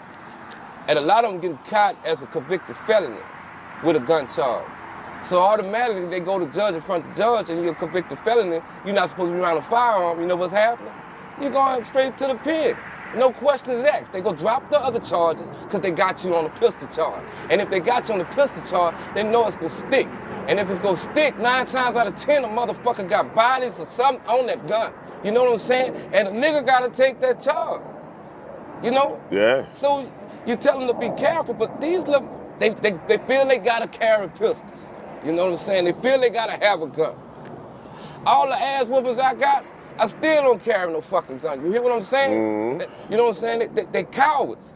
And a lot of them getting caught as a convicted felony with a gun charge. So automatically they go to judge in front of the judge and you're a convicted felony, you're not supposed to be around a firearm, you know what's happening? You're going straight to the pit. No questions asked. They go drop the other charges because they got you on a pistol charge. And if they got you on a pistol charge, they know it's gonna stick. And if it's gonna stick, 9 times out of 10, a motherfucker got bodies or something on that gun. You know what I'm saying? And a nigga gotta take that charge. You know? Yeah. So you tell them to be careful, but these little, they feel they gotta carry pistols. You know what I'm saying? They feel they gotta have a gun. All the ass whoopers I got, I still don't carry no fucking gun. You hear what I'm saying? Mm-hmm. You know what I'm saying? They cowards.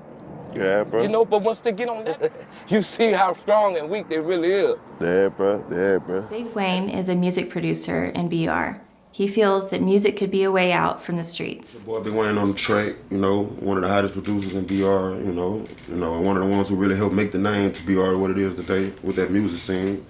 Yeah, bro. You know, but once they get on that, you see how strong and weak they really is. Yeah, bro. Yeah, bro. Big Wayne is a music producer in BR. He feels that music could be a way out from the streets. Boy, Big Wayne on the track, you know, one of the hottest producers in BR, you know, and one of the ones who really helped make the name to BR what it is today with that music scene.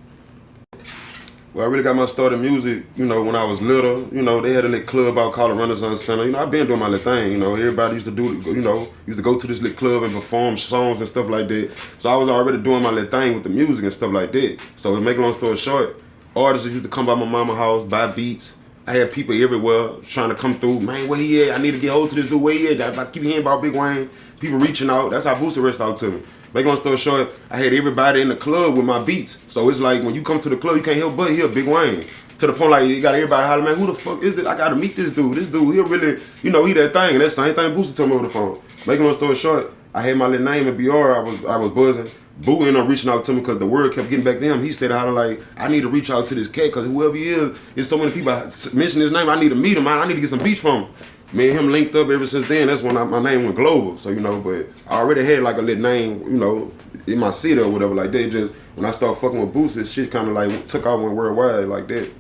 Well, I really got my start in music, you know, when I was little. You know, they had a little club out called the Renaissance Center. You know, I've been doing my little thing, you know. Everybody used to do, you know, used to go to this little club and perform songs and stuff like that. So I was already doing my little thing with the music and stuff like that. So to make a long story short, artists used to come by my mama's house, buy beats. I had people everywhere trying to come through. Man, where he at? I need to get hold to this dude. Where he at? I keep hearing about Big Wayne. People reaching out. That's how Booster reached out to me. Make a long story short, I had everybody in the club with my beats. So it's like when you come to the club, you can't help but hear Big Wayne. To the point like you got everybody hollering, man, who the fuck is this? I gotta meet this dude. This dude, he'll really, you know, he that thing. And that's the same thing Booster told me over the phone. Make a long story short, I had my little name in BR. I was buzzing. Boo ended up reaching out to me because the word kept getting back to him. He stayed hollering like, I need to reach out to this cat because whoever he is, there's so many people mention his name. I need to meet him. I need to get some beats from him. Me and him linked up ever since then. That's when my name went global. So, you know, but I already had like a little name, you know, in my city or whatever like that. Just when I started fucking with Boost, this shit kind of like took off, went worldwide like that.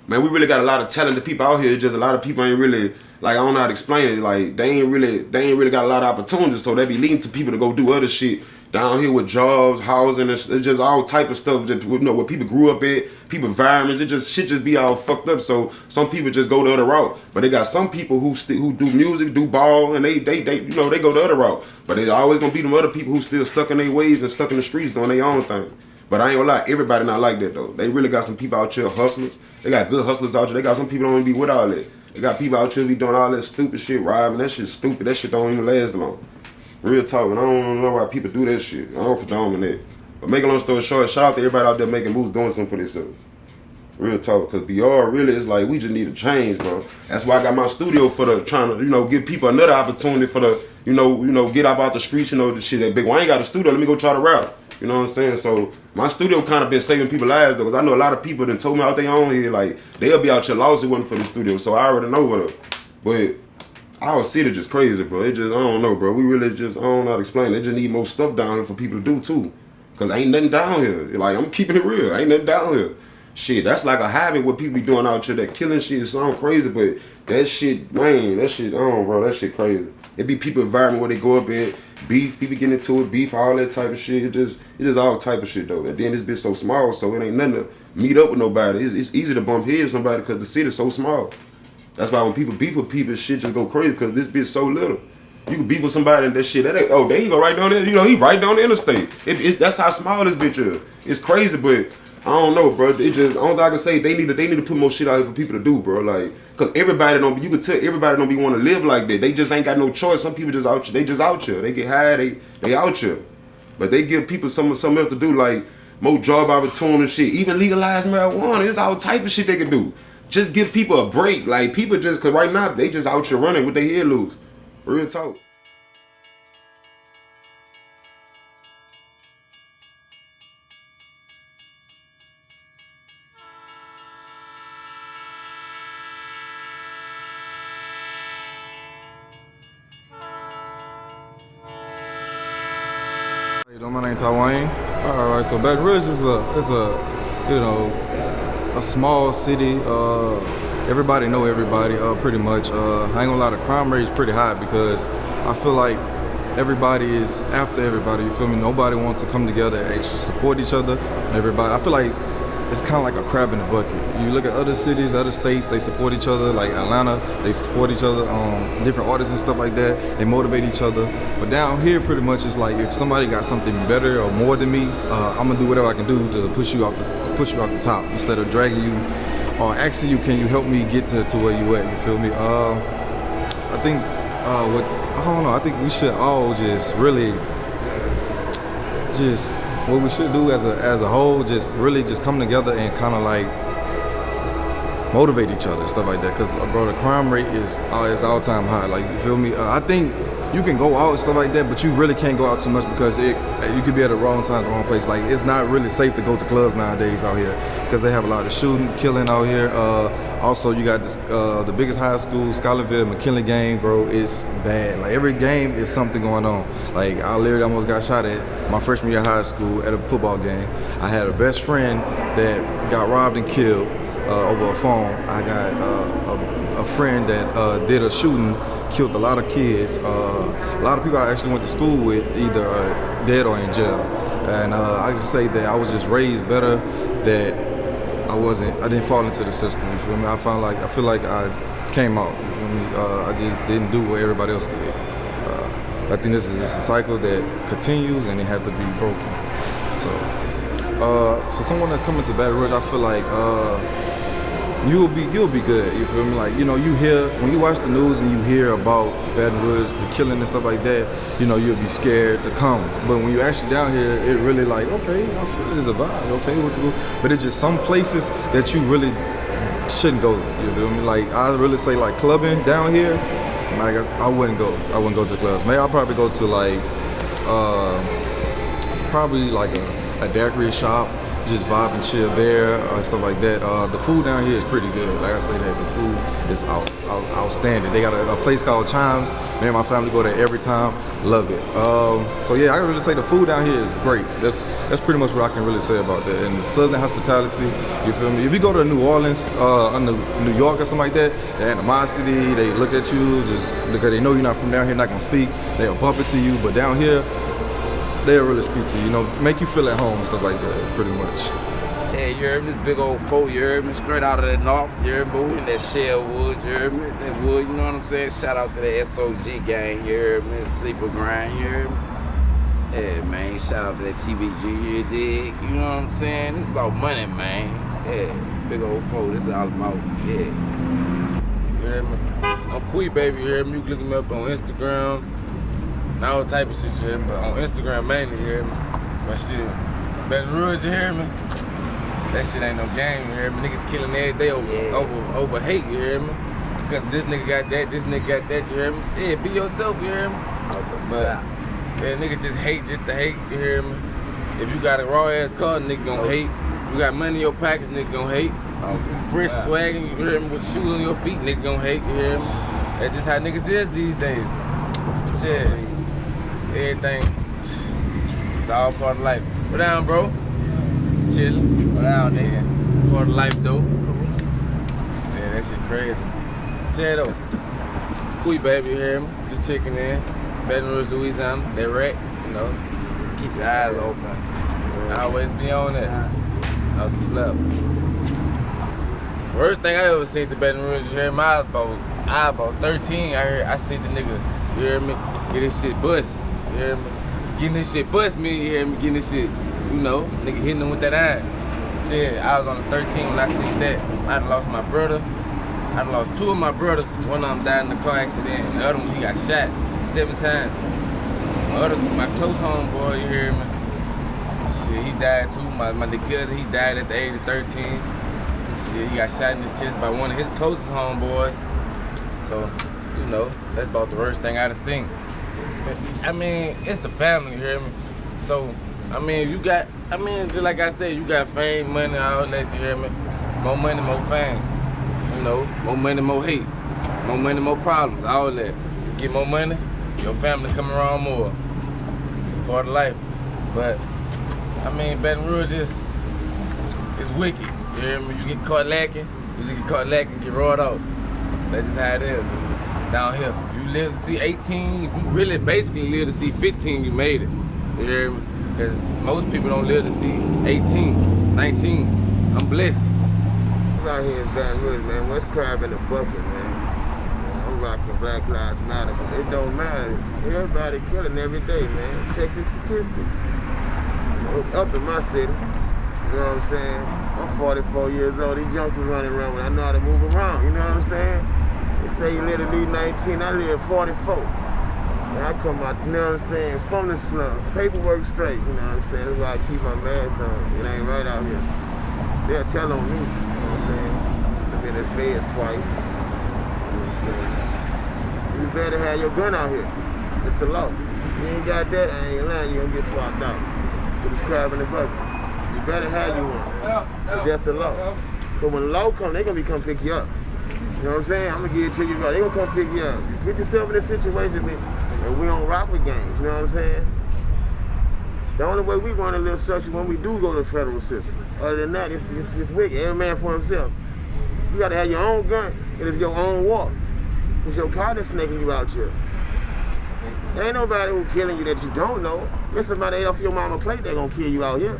Man, we really got a lot of talented people out here. It's just a lot of people ain't really, like, I don't know how to explain it. Like, they ain't really got a lot of opportunities. So they be leading to people to go do other shit down here with jobs, housing, it's just all type of stuff. Just, you know, where people grew up at, people environments. Shit just be all fucked up. So some people just go the other route. But they got some people who do music, do ball, and they you know, they go the other route. But they always gonna be them other people who still stuck in their ways and stuck in the streets doing their own thing. But I ain't gonna lie, everybody not like that though. They really got some people out here, hustlers. They got good hustlers out here. They got some people don't even be with all that. They got people out here be doing all that stupid shit, robbing. That shit's stupid. That shit don't even last long. Real talk, and I don't know why people do that shit. I don't condone that. But make a long story short, shout out to everybody out there making moves, doing something for themselves. Real talk, because BR really is like, we just need to change, bro. That's why I got my studio for the, trying to, you know, give people another opportunity for the, you know, get up out the streets, you know, the shit that Big Wayne got a studio, let me go try to rap. You know what I'm saying? So my studio kind of been saving people's lives though, because I know a lot of people that told me out their own here, like, they'll be out here lost if it wasn't for the studio. So I already know what up. But our city just crazy, bro. It just, I don't know, bro. We really just, I don't know how to explain it. They just need more stuff down here for people to do too. Because ain't nothing down here. Like, I'm keeping it real. Ain't nothing down here. Shit, that's like a hobby what people be doing out here. That killing shit sound crazy, but that shit, man, that shit, bro, that shit crazy. It be people environment where they go up at, beef, people getting into it, beef, all that type of shit. It just all type of shit though. And then this bitch so small, so it ain't nothing to meet up with nobody. It's easy to bump heads with somebody because the city's so small. That's why when people beef with people, shit just go crazy because this bitch so little. You can beef with somebody and that shit, that ain't, oh, there you go right down there, you know, he right down the interstate. That's how small this bitch is. It's crazy, but I don't know, bro. It just, I don't think I can say they need to put more shit out here for people to do, bro. Like, cause everybody don't, you can tell everybody don't be want to live like that. They just ain't got no choice. Some people just out here, they just out here. They get high, they out here. But they give people something else to do, like more job opportunity and shit. Even legalize marijuana. It's all type of shit they can do. Just give people a break. Like, people just, cause right now, they just out here running with their head loose. Real talk. My name's Wayne. All right, so Baton Rouge is a you know, a small city. Everybody know everybody, pretty much. I ain't gonna lie, the crime rate is pretty high because I feel like everybody is after everybody. You feel me? Nobody wants to come together and actually support each other. Everybody, I feel like it's kind of like a crab in the bucket. You look at other cities, other states, they support each other. Like Atlanta, they support each other. Different artists and stuff like that. They motivate each other. But down here, pretty much, it's like if somebody got something better or more than me, I'm gonna do whatever I can do to push you off the top instead of dragging you or asking you, can you help me get to where you at? You feel me? I think I don't know. I think we should all just really, what we should do as a whole, just really just come together and kind of like motivate each other, stuff like that. Cause bro, the crime rate is all time high. Like, you feel me? I think you can go out and stuff like that, but you really can't go out too much because you could be at the wrong time, the wrong place. Like, it's not really safe to go to clubs nowadays out here because they have a lot of shooting, killing out here. Also, you got this, the biggest high school, Scholarville, McKinley game, bro. It's bad. Like, every game is something going on. Like, I literally almost got shot at my freshman year of high school at a football game. I had a best friend that got robbed and killed over a phone. I got a friend that did a shooting, killed a lot of kids. A lot of people I actually went to school with either dead or in jail. And I just say that I was just raised better, that I didn't fall into the system, you feel me? I feel like I came out, you feel me? I just didn't do what everybody else did. I think this is just a cycle that continues and it had to be broken. So, for someone that's coming to Baton Rouge, I feel like you'll be good, you feel me? Like, you know, when you watch the news and you hear about Baton Rouge, the killing and stuff like that, you know, you'll be scared to come. But when you actually down here, it really like, okay, I feel there's a vibe, okay, but it's just some places that you really shouldn't go, you feel me? Like, I really say like clubbing down here, like I wouldn't go to clubs. Maybe I'll probably go to like, probably like a daiquiri shop, just vibe and chill there, stuff like that. The food down here is pretty good. Like I say that, the food is outstanding. They got a place called Chimes. Me and my family go there every time. Love it. So yeah, I can really say the food down here is great. That's pretty much what I can really say about that. And the Southern hospitality, you feel me? If you go to New Orleans, New York or something like that, the animosity, they look at you just because they know you're not from down here, not gonna speak. They'll bump it to you. But down here, they'll really speak to you, you know, make you feel at home and stuff like that, pretty much. Hey, you heard me? This big old foe, you heard me? Straight out of the north, you heard me? We in that shell wood, you heard me? That wood, you know what I'm saying? Shout out to the SOG gang, you heard me? Sleeper grind, you heard me? Yeah, man, shout out to that TBG, you dig? You know what I'm saying? It's about money, man. Yeah, big old foe, this is all about, yeah. You heard me? I'm Quee, baby, you heard me? You can look me up on Instagram. All type of shit, you hear me? But on Instagram mainly, you hear me? But shit, Baton Rouge, you hear me? That shit ain't no game, you hear me? Niggas killing every day over hate, you hear me? Because this nigga got that, this nigga got that, you hear me? Shit, be yourself, you hear me? But yeah, niggas just hate just to hate, you hear me? If you got a raw ass car, nigga gon' hate. You got money in your pockets, nigga gon' hate. Fresh swagging, you hear me? With shoes on your feet, nigga gon' hate, you hear me? That's just how niggas is these days. Yeah. Everything, it's all part of life. What down, bro? Chillin'. What down, nigga? Part of life, though. Yeah, that shit crazy. Tell though, Quee, baby, you hear me? Just checking in. Baton Rouge, Louisiana. That right, you know. Keep your eyes open. I always be on that. Out the flip. Worst thing I ever seen to Baton Rouge, you hear me? I was about 13. I seen the nigga, you hear me? Get this shit bust. You hear me? Getting this shit bust me, you hear me? Getting this shit, you know, nigga hitting them with that iron. Shit, I was on the 13 when I seen that. I done lost my brother. I done lost two of my brothers. One of them died in a car accident, and the other one, he got shot 7 times. My close homeboy, you hear me? Shit, he died too. My nigga cousin, he died at the age of 13. Shit, he got shot in his chest by one of his closest homeboys. So, you know, that's about the worst thing I done seen. I mean, it's the family, you hear me? So, I mean, just like I said, you got fame, money, all that, you hear me? More money, more fame. You know, more money, more hate. More money, more problems, all that. You get more money, your family come around more. It's part of life. But, I mean, Baton Rouge is wicked, you hear me? You get caught lacking, get rolled out. That's just how it is. Down here, you live to see 18, you really basically live to see 15, you made it. You hear me? Because most people don't live to see 18, 19. I'm blessed. Out here in Baton Rouge, man, what's crab in the bucket, man? I'm rocking Black Lives Matter, but it don't matter. Everybody killing every day, man. Check the statistics. It's up in my city. You know what I'm saying? I'm 44 years old. These youngsters running around when I know how to move around. You know what I'm saying? They say you live to be 19, I live 44. And I come out, you know what I'm saying, from the slum, paperwork straight, you know what I'm saying? That's why I keep my mask on. It ain't right out here. They'll tell on me, you know what I'm saying? I've been in feds twice. You know what I'm saying? You better have your gun out here. It's the law. You ain't got that, I ain't lying, you gonna get swapped out. With the scribe in the bucket. You better have you one. It's just the law. So when the law comes, they gonna come pick you up. You know what I'm saying? I'm gonna give it to you, they gonna come pick you up. You put yourself in this situation, and we don't rock with gangs, you know what I'm saying? The only way we run a little structure when we do go to the federal system. Other than that, it's wicked. Every man for himself. You gotta have your own gun, and it's your own war. It's your partner snaking you out here. There ain't nobody who killing you that you don't know. There's somebody off your mama plate that gonna kill you out here.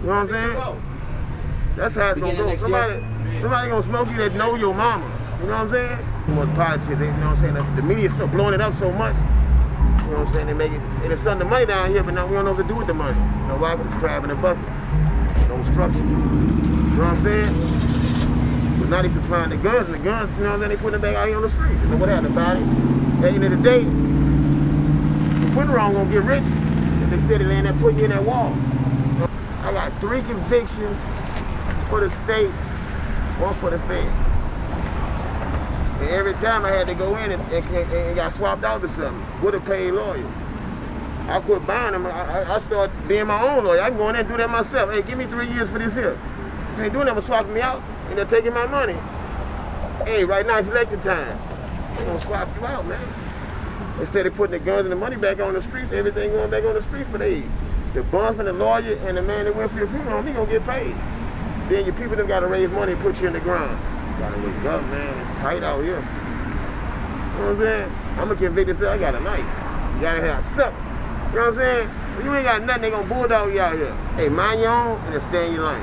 You know what I'm saying? That's how it's gonna go. Somebody gonna smoke you that know your mama. You know what I'm saying? More politics, you know what I'm saying? The media's so blowing it up so much. You know what I'm saying? They make it, and it's something the money down here, but now we don't know what to do with the money. You know why? Because it's crab in the bucket. No structure. You know what I'm saying? But now they supplying the guns, and the guns, you know what I'm saying? They putting them back out here on the street. You know what happened about it? At the end of the day, the funeral gonna get rich if they steady laying there putting you in that wall. I got 3 convictions for the state, 1 for the Fed. And every time I had to go in and got swapped out to something with a paid lawyer. I quit buying them. I started being my own lawyer. I can go in there and do that myself. Hey, give me 3 years for this here. You ain't doing that but swapping me out and they're taking my money. Hey, right now it's election time. They're gonna swap you out, man. Instead of putting the guns and the money back on the streets, everything going back on the streets for the bondsman, the lawyer, and the man that went for your funeral, he gonna get paid. Then your people that gotta raise money and put you in the ground. You gotta wake up, man. It's tight out here. You know what I'm saying? I'm a convicted say I got a knife. You gotta have something. You know what I'm saying? If you ain't got nothing, they gonna bulldog you out here. Hey, mind your own and then stay in your lane.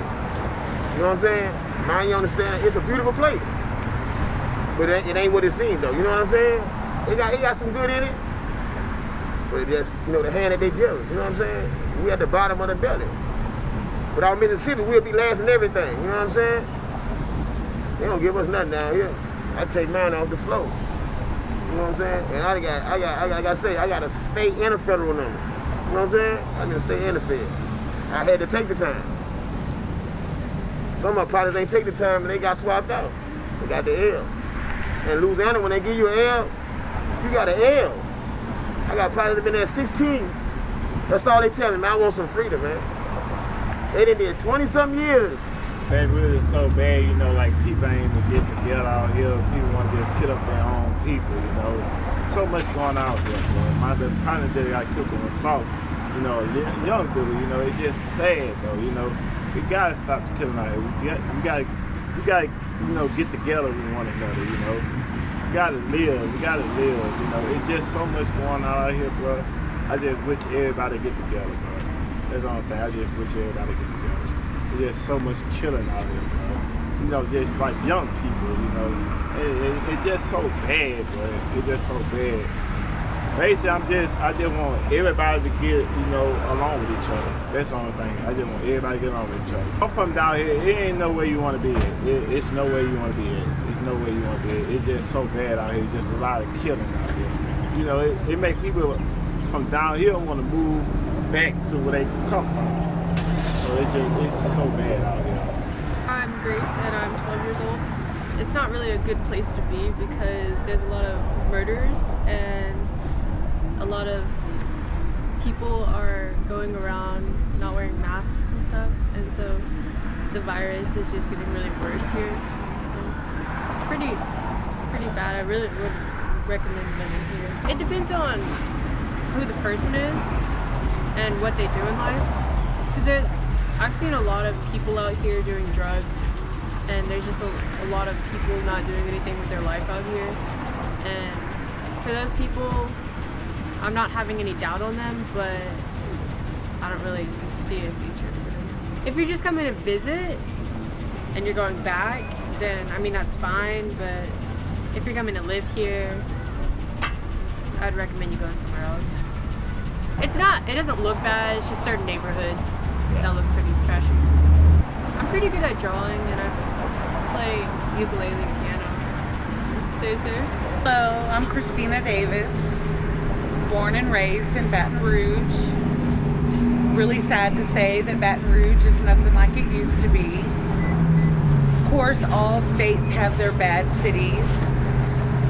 You know what I'm saying? Mind your own and stay. It's a beautiful place. But it ain't what it seems though. You know what I'm saying? It got some good in it. But it just, you know, the hand that they give us, you know what I'm saying? We at the bottom of the belly. Without Mississippi, we'll be last in everything, you know what I'm saying? They don't give us nothing down here. I take mine off the floor. You know what I'm saying? And I got a state and a federal number. You know what I'm saying? I got a state and a fed. I had to take the time. Some of my partners ain't take the time and they got swapped out. They got the L. In Louisiana, when they give you an L, you got an L. I got partners that been there 16. That's all they tell me, man. I want some freedom, man. They did 20-something years. Baton Rouge is so bad, you know, like people ain't even get together out here. People want to just kill up their own people, you know. So much going on here, bro. My partner that got killed in assault, you know, young dude, you know, it's just sad, though, you know. We gotta stop the killing out here. We gotta, you know, get together with one another, you know. We gotta live, you know. It's just so much going on out here, bro. I just wish everybody get together, bro. That's the only thing. I just wish everybody get together. There's just so much killing out here, bro. You know, just like young people, you know. It's just so bad, bro. It's just so bad. Basically, I just want everybody to get, you know, along with each other. That's the only thing. I just want everybody to get along with each other. I'm from down here. It ain't no way you want to be at. It's no way you want to be at. It's no way you want to be at. It's just so bad out here. Just a lot of killing out here. You know, it make people from down here want to move back to where they come from. So it's so bad out here. I'm Grace and I'm 12 years old. It's not really a good place to be because there's a lot of murders and a lot of people are going around not wearing masks and stuff, and so the virus is just getting really worse here. It's pretty bad. I really would recommend living here. It depends on who the person is and what they do in life. Because I've seen a lot of people out here doing drugs, and there's just a lot of people not doing anything with their life out here. And for those people, I'm not having any doubt on them, but I don't really see a future for them. If you're just coming to visit and you're going back, then I mean that's fine, but if you're coming to live here, I'd recommend you going somewhere else. It doesn't look bad, it's just certain neighborhoods that look pretty trashy. I'm pretty good at drawing and I play ukulele and piano. stay safe. Hello, I'm Christina Davis, born and raised in Baton Rouge. Really sad to say that Baton Rouge is nothing like it used to be. Of course, all states have their bad cities,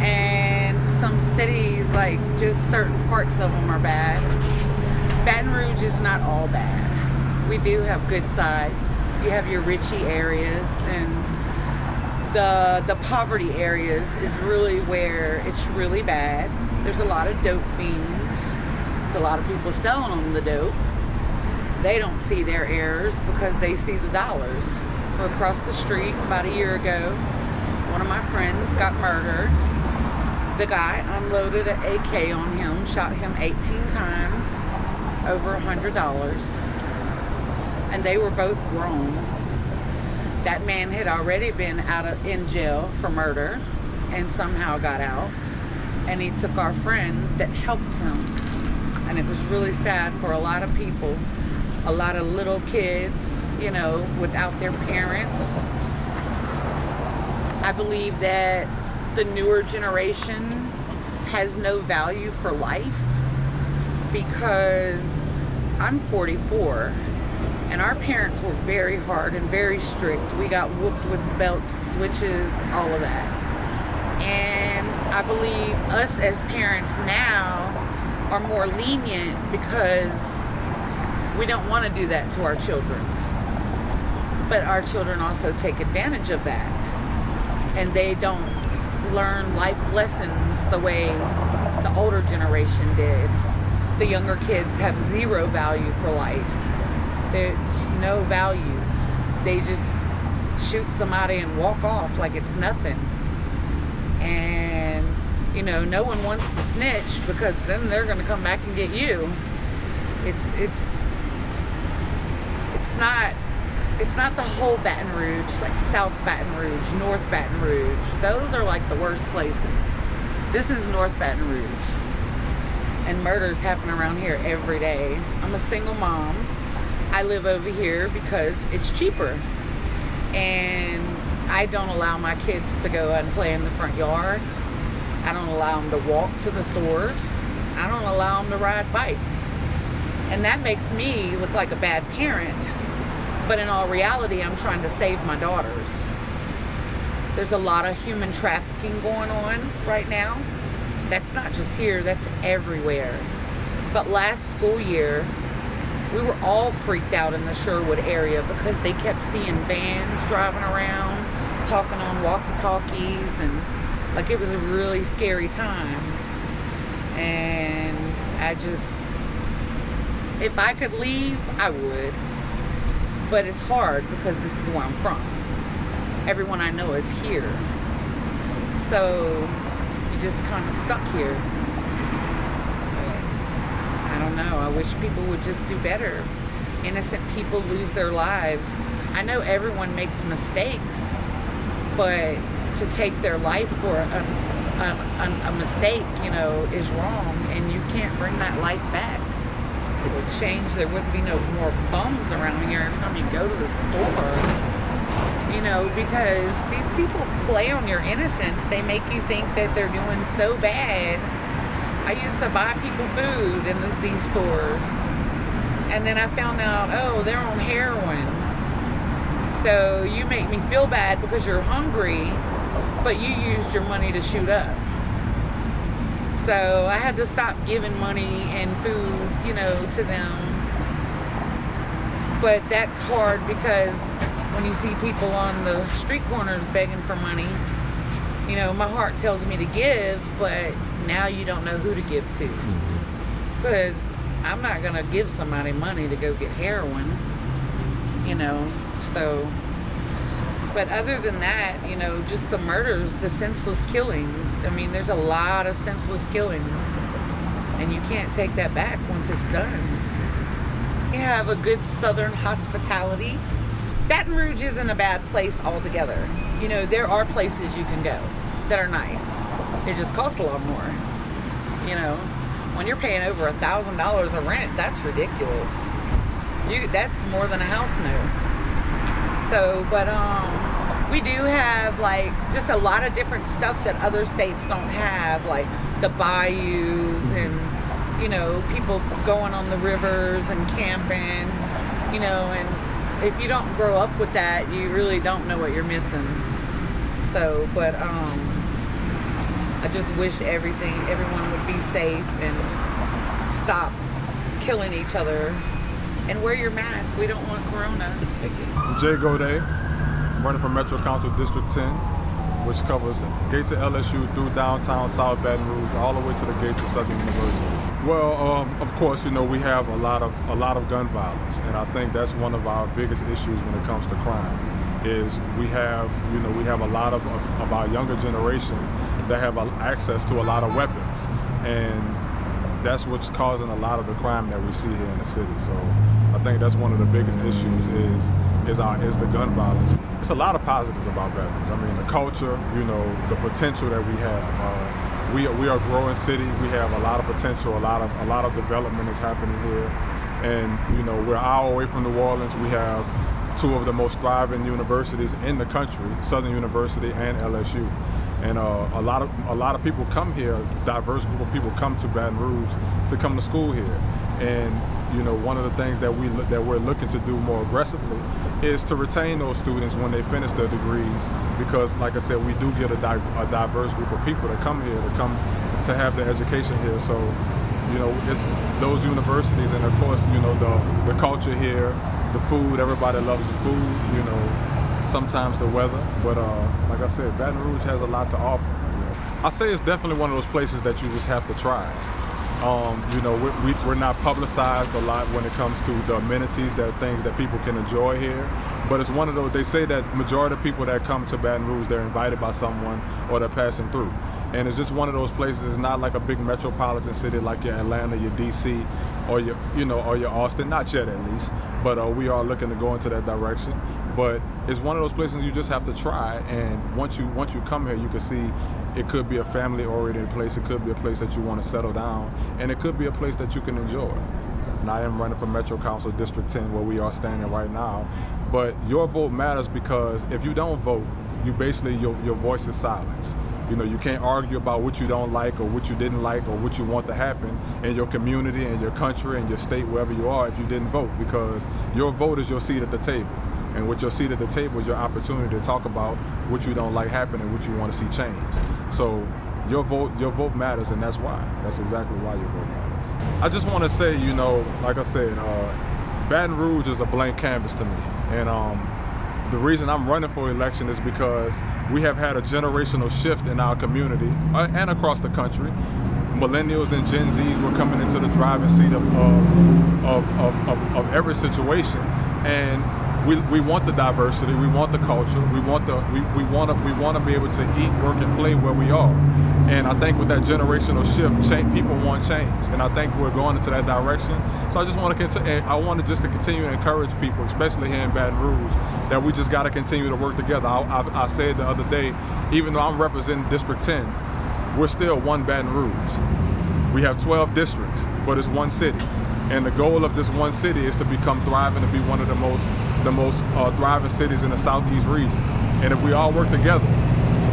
and some cities, like just certain parts of them are bad. Baton Rouge is not all bad. We do have good sides. You have your richy areas, and the poverty areas is really where it's really bad. There's a lot of dope fiends. It's a lot of people selling them the dope. They don't see their errors because they see the dollars. Across the street about a year ago, one of my friends got murdered. The guy unloaded an AK on him, shot him 18 times, over $100. And they were both grown. That man had already been in jail for murder and somehow got out. And he took our friend that helped him. And it was really sad for a lot of people, a lot of little kids, you know, without their parents. I believe that the newer generation has no value for life because I'm 44 and our parents were very hard and very strict. We got whooped with belts, switches, all of that. And I believe us as parents now are more lenient because we don't want to do that to our children. But our children also take advantage of that. And they don't learn life lessons the way the older generation did. The younger kids have zero value for life. There's no value. They just shoot somebody and walk off like it's nothing. And, you know, no one wants to snitch because then they're going to come back and get you. It's not the whole Baton Rouge. It's like South Baton Rouge, North Baton Rouge. Those are like the worst places. This is North Baton Rouge. And murders happen around here every day. I'm a single mom. I live over here because it's cheaper. And I don't allow my kids to go and play in the front yard. I don't allow them to walk to the stores. I don't allow them to ride bikes. And that makes me look like a bad parent. But in all reality, I'm trying to save my daughters. There's a lot of human trafficking going on right now. That's not just here, that's everywhere. But last school year, we were all freaked out in the Sherwood area because they kept seeing vans driving around, talking on walkie-talkies, and like it was a really scary time. And if I could leave, I would. But it's hard because this is where I'm from. Everyone I know is here. So you're just kind of stuck here. I don't know. I wish people would just do better. Innocent people lose their lives. I know everyone makes mistakes, but to take their life for a mistake, you know, is wrong, and you can't bring that life back. It would change. There wouldn't be no more bums around here every time you go to the store. You know, because these people play on your innocence. They make you think that they're doing so bad. I used to buy people food in these stores. And then I found out, oh, they're on heroin. So you make me feel bad because you're hungry, but you used your money to shoot up. So I had to stop giving money and food, you know, to them. But that's hard because when you see people on the street corners begging for money, you know, my heart tells me to give, but now you don't know who to give to. Because I'm not going to give somebody money to go get heroin, you know, so. But other than that, you know, just the murders, the senseless killings. I mean, there's a lot of senseless killings. And you can't take that back once it's done. You have a good southern hospitality. Baton Rouge isn't a bad place altogether. You know, there are places you can go that are nice. It just costs a lot more. You know, when you're paying over $1,000 of rent, that's ridiculous. That's more than a house note. So, but We do have like just a lot of different stuff that other states don't have, like the bayous and, you know, people going on the rivers and camping, you know, and if you don't grow up with that, you really don't know what you're missing. So, but I just wish everyone would be safe and stop killing each other and wear your mask. We don't want corona. Jay Goday, running for Metro Council District 10, which covers gates of LSU through downtown South Baton Rouge, all the way to the gates of Southern University. Well, of course, you know, we have a lot of gun violence, and I think that's one of our biggest issues when it comes to crime. Is we have a lot of our younger generation that have access to a lot of weapons, and that's what's causing a lot of the crime that we see here in the city. So I think that's one of the biggest issues is the gun violence. It's a lot of positives about Baton Rouge. I mean, the culture, you know, the potential that we have. We are a growing city. We have a lot of potential. A lot of development is happening here, and you know, we're an hour away from New Orleans. We have two of the most thriving universities in the country, Southern University and LSU. And a lot of people come here, diverse group of people come to Baton Rouge to come to school here. And you know, one of the things that we're looking to do more aggressively is to retain those students when they finish their degrees, because like I said, we do get a diverse group of people that come here to have their education here. So you know, it's those universities, and of course, you know, the culture here, the food, everybody loves the food, you know, sometimes the weather, but like I said, Baton Rouge has a lot to offer. I say it's definitely one of those places that you just have to try. You know, we're not publicized a lot when it comes to the amenities, things that people can enjoy here, but it's one of those, they say that majority of people that come to Baton Rouge, they're invited by someone or they're passing through. And it's just one of those places. It's not like a big metropolitan city like your Atlanta, your DC, or your Austin, not yet at least, but we are looking to go into that direction. But it's one of those places you just have to try, and once you come here, you can see it could be a family-oriented place, it could be a place that you want to settle down, and it could be a place that you can enjoy. And I am running for Metro Council District 10, where we are standing right now. But your vote matters, because if you don't vote, you basically, your voice is silenced. You know, you can't argue about what you don't like or what you didn't like or what you want to happen in your community and your country and your state, wherever you are, if you didn't vote, because your vote is your seat at the table. And with your seat at the table is your opportunity to talk about what you don't like happening, what you want to see change. So your vote matters, and that's why. That's exactly why your vote matters. I just want to say, you know, like I said, Baton Rouge is a blank canvas to me. And the reason I'm running for election is because we have had a generational shift in our community and across the country. Millennials and Gen Zs were coming into the driving seat of every situation, and we want the diversity, we want the culture, we want to be able to eat, work, and play where we are. And I think with that generational shift, people want change, and I think we're going into that direction. So I just want to continue to encourage people, especially here in Baton Rouge, that we just got to continue to work together. I said the other day, even though I'm representing District 10, we're still one Baton Rouge. We have 12 districts, but it's one city. And the goal of this one city is to become thriving, to be one of the most thriving cities in the Southeast region. And if we all work together,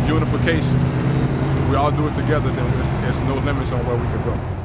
unification, we all do it together, then it's no limits on where we can go.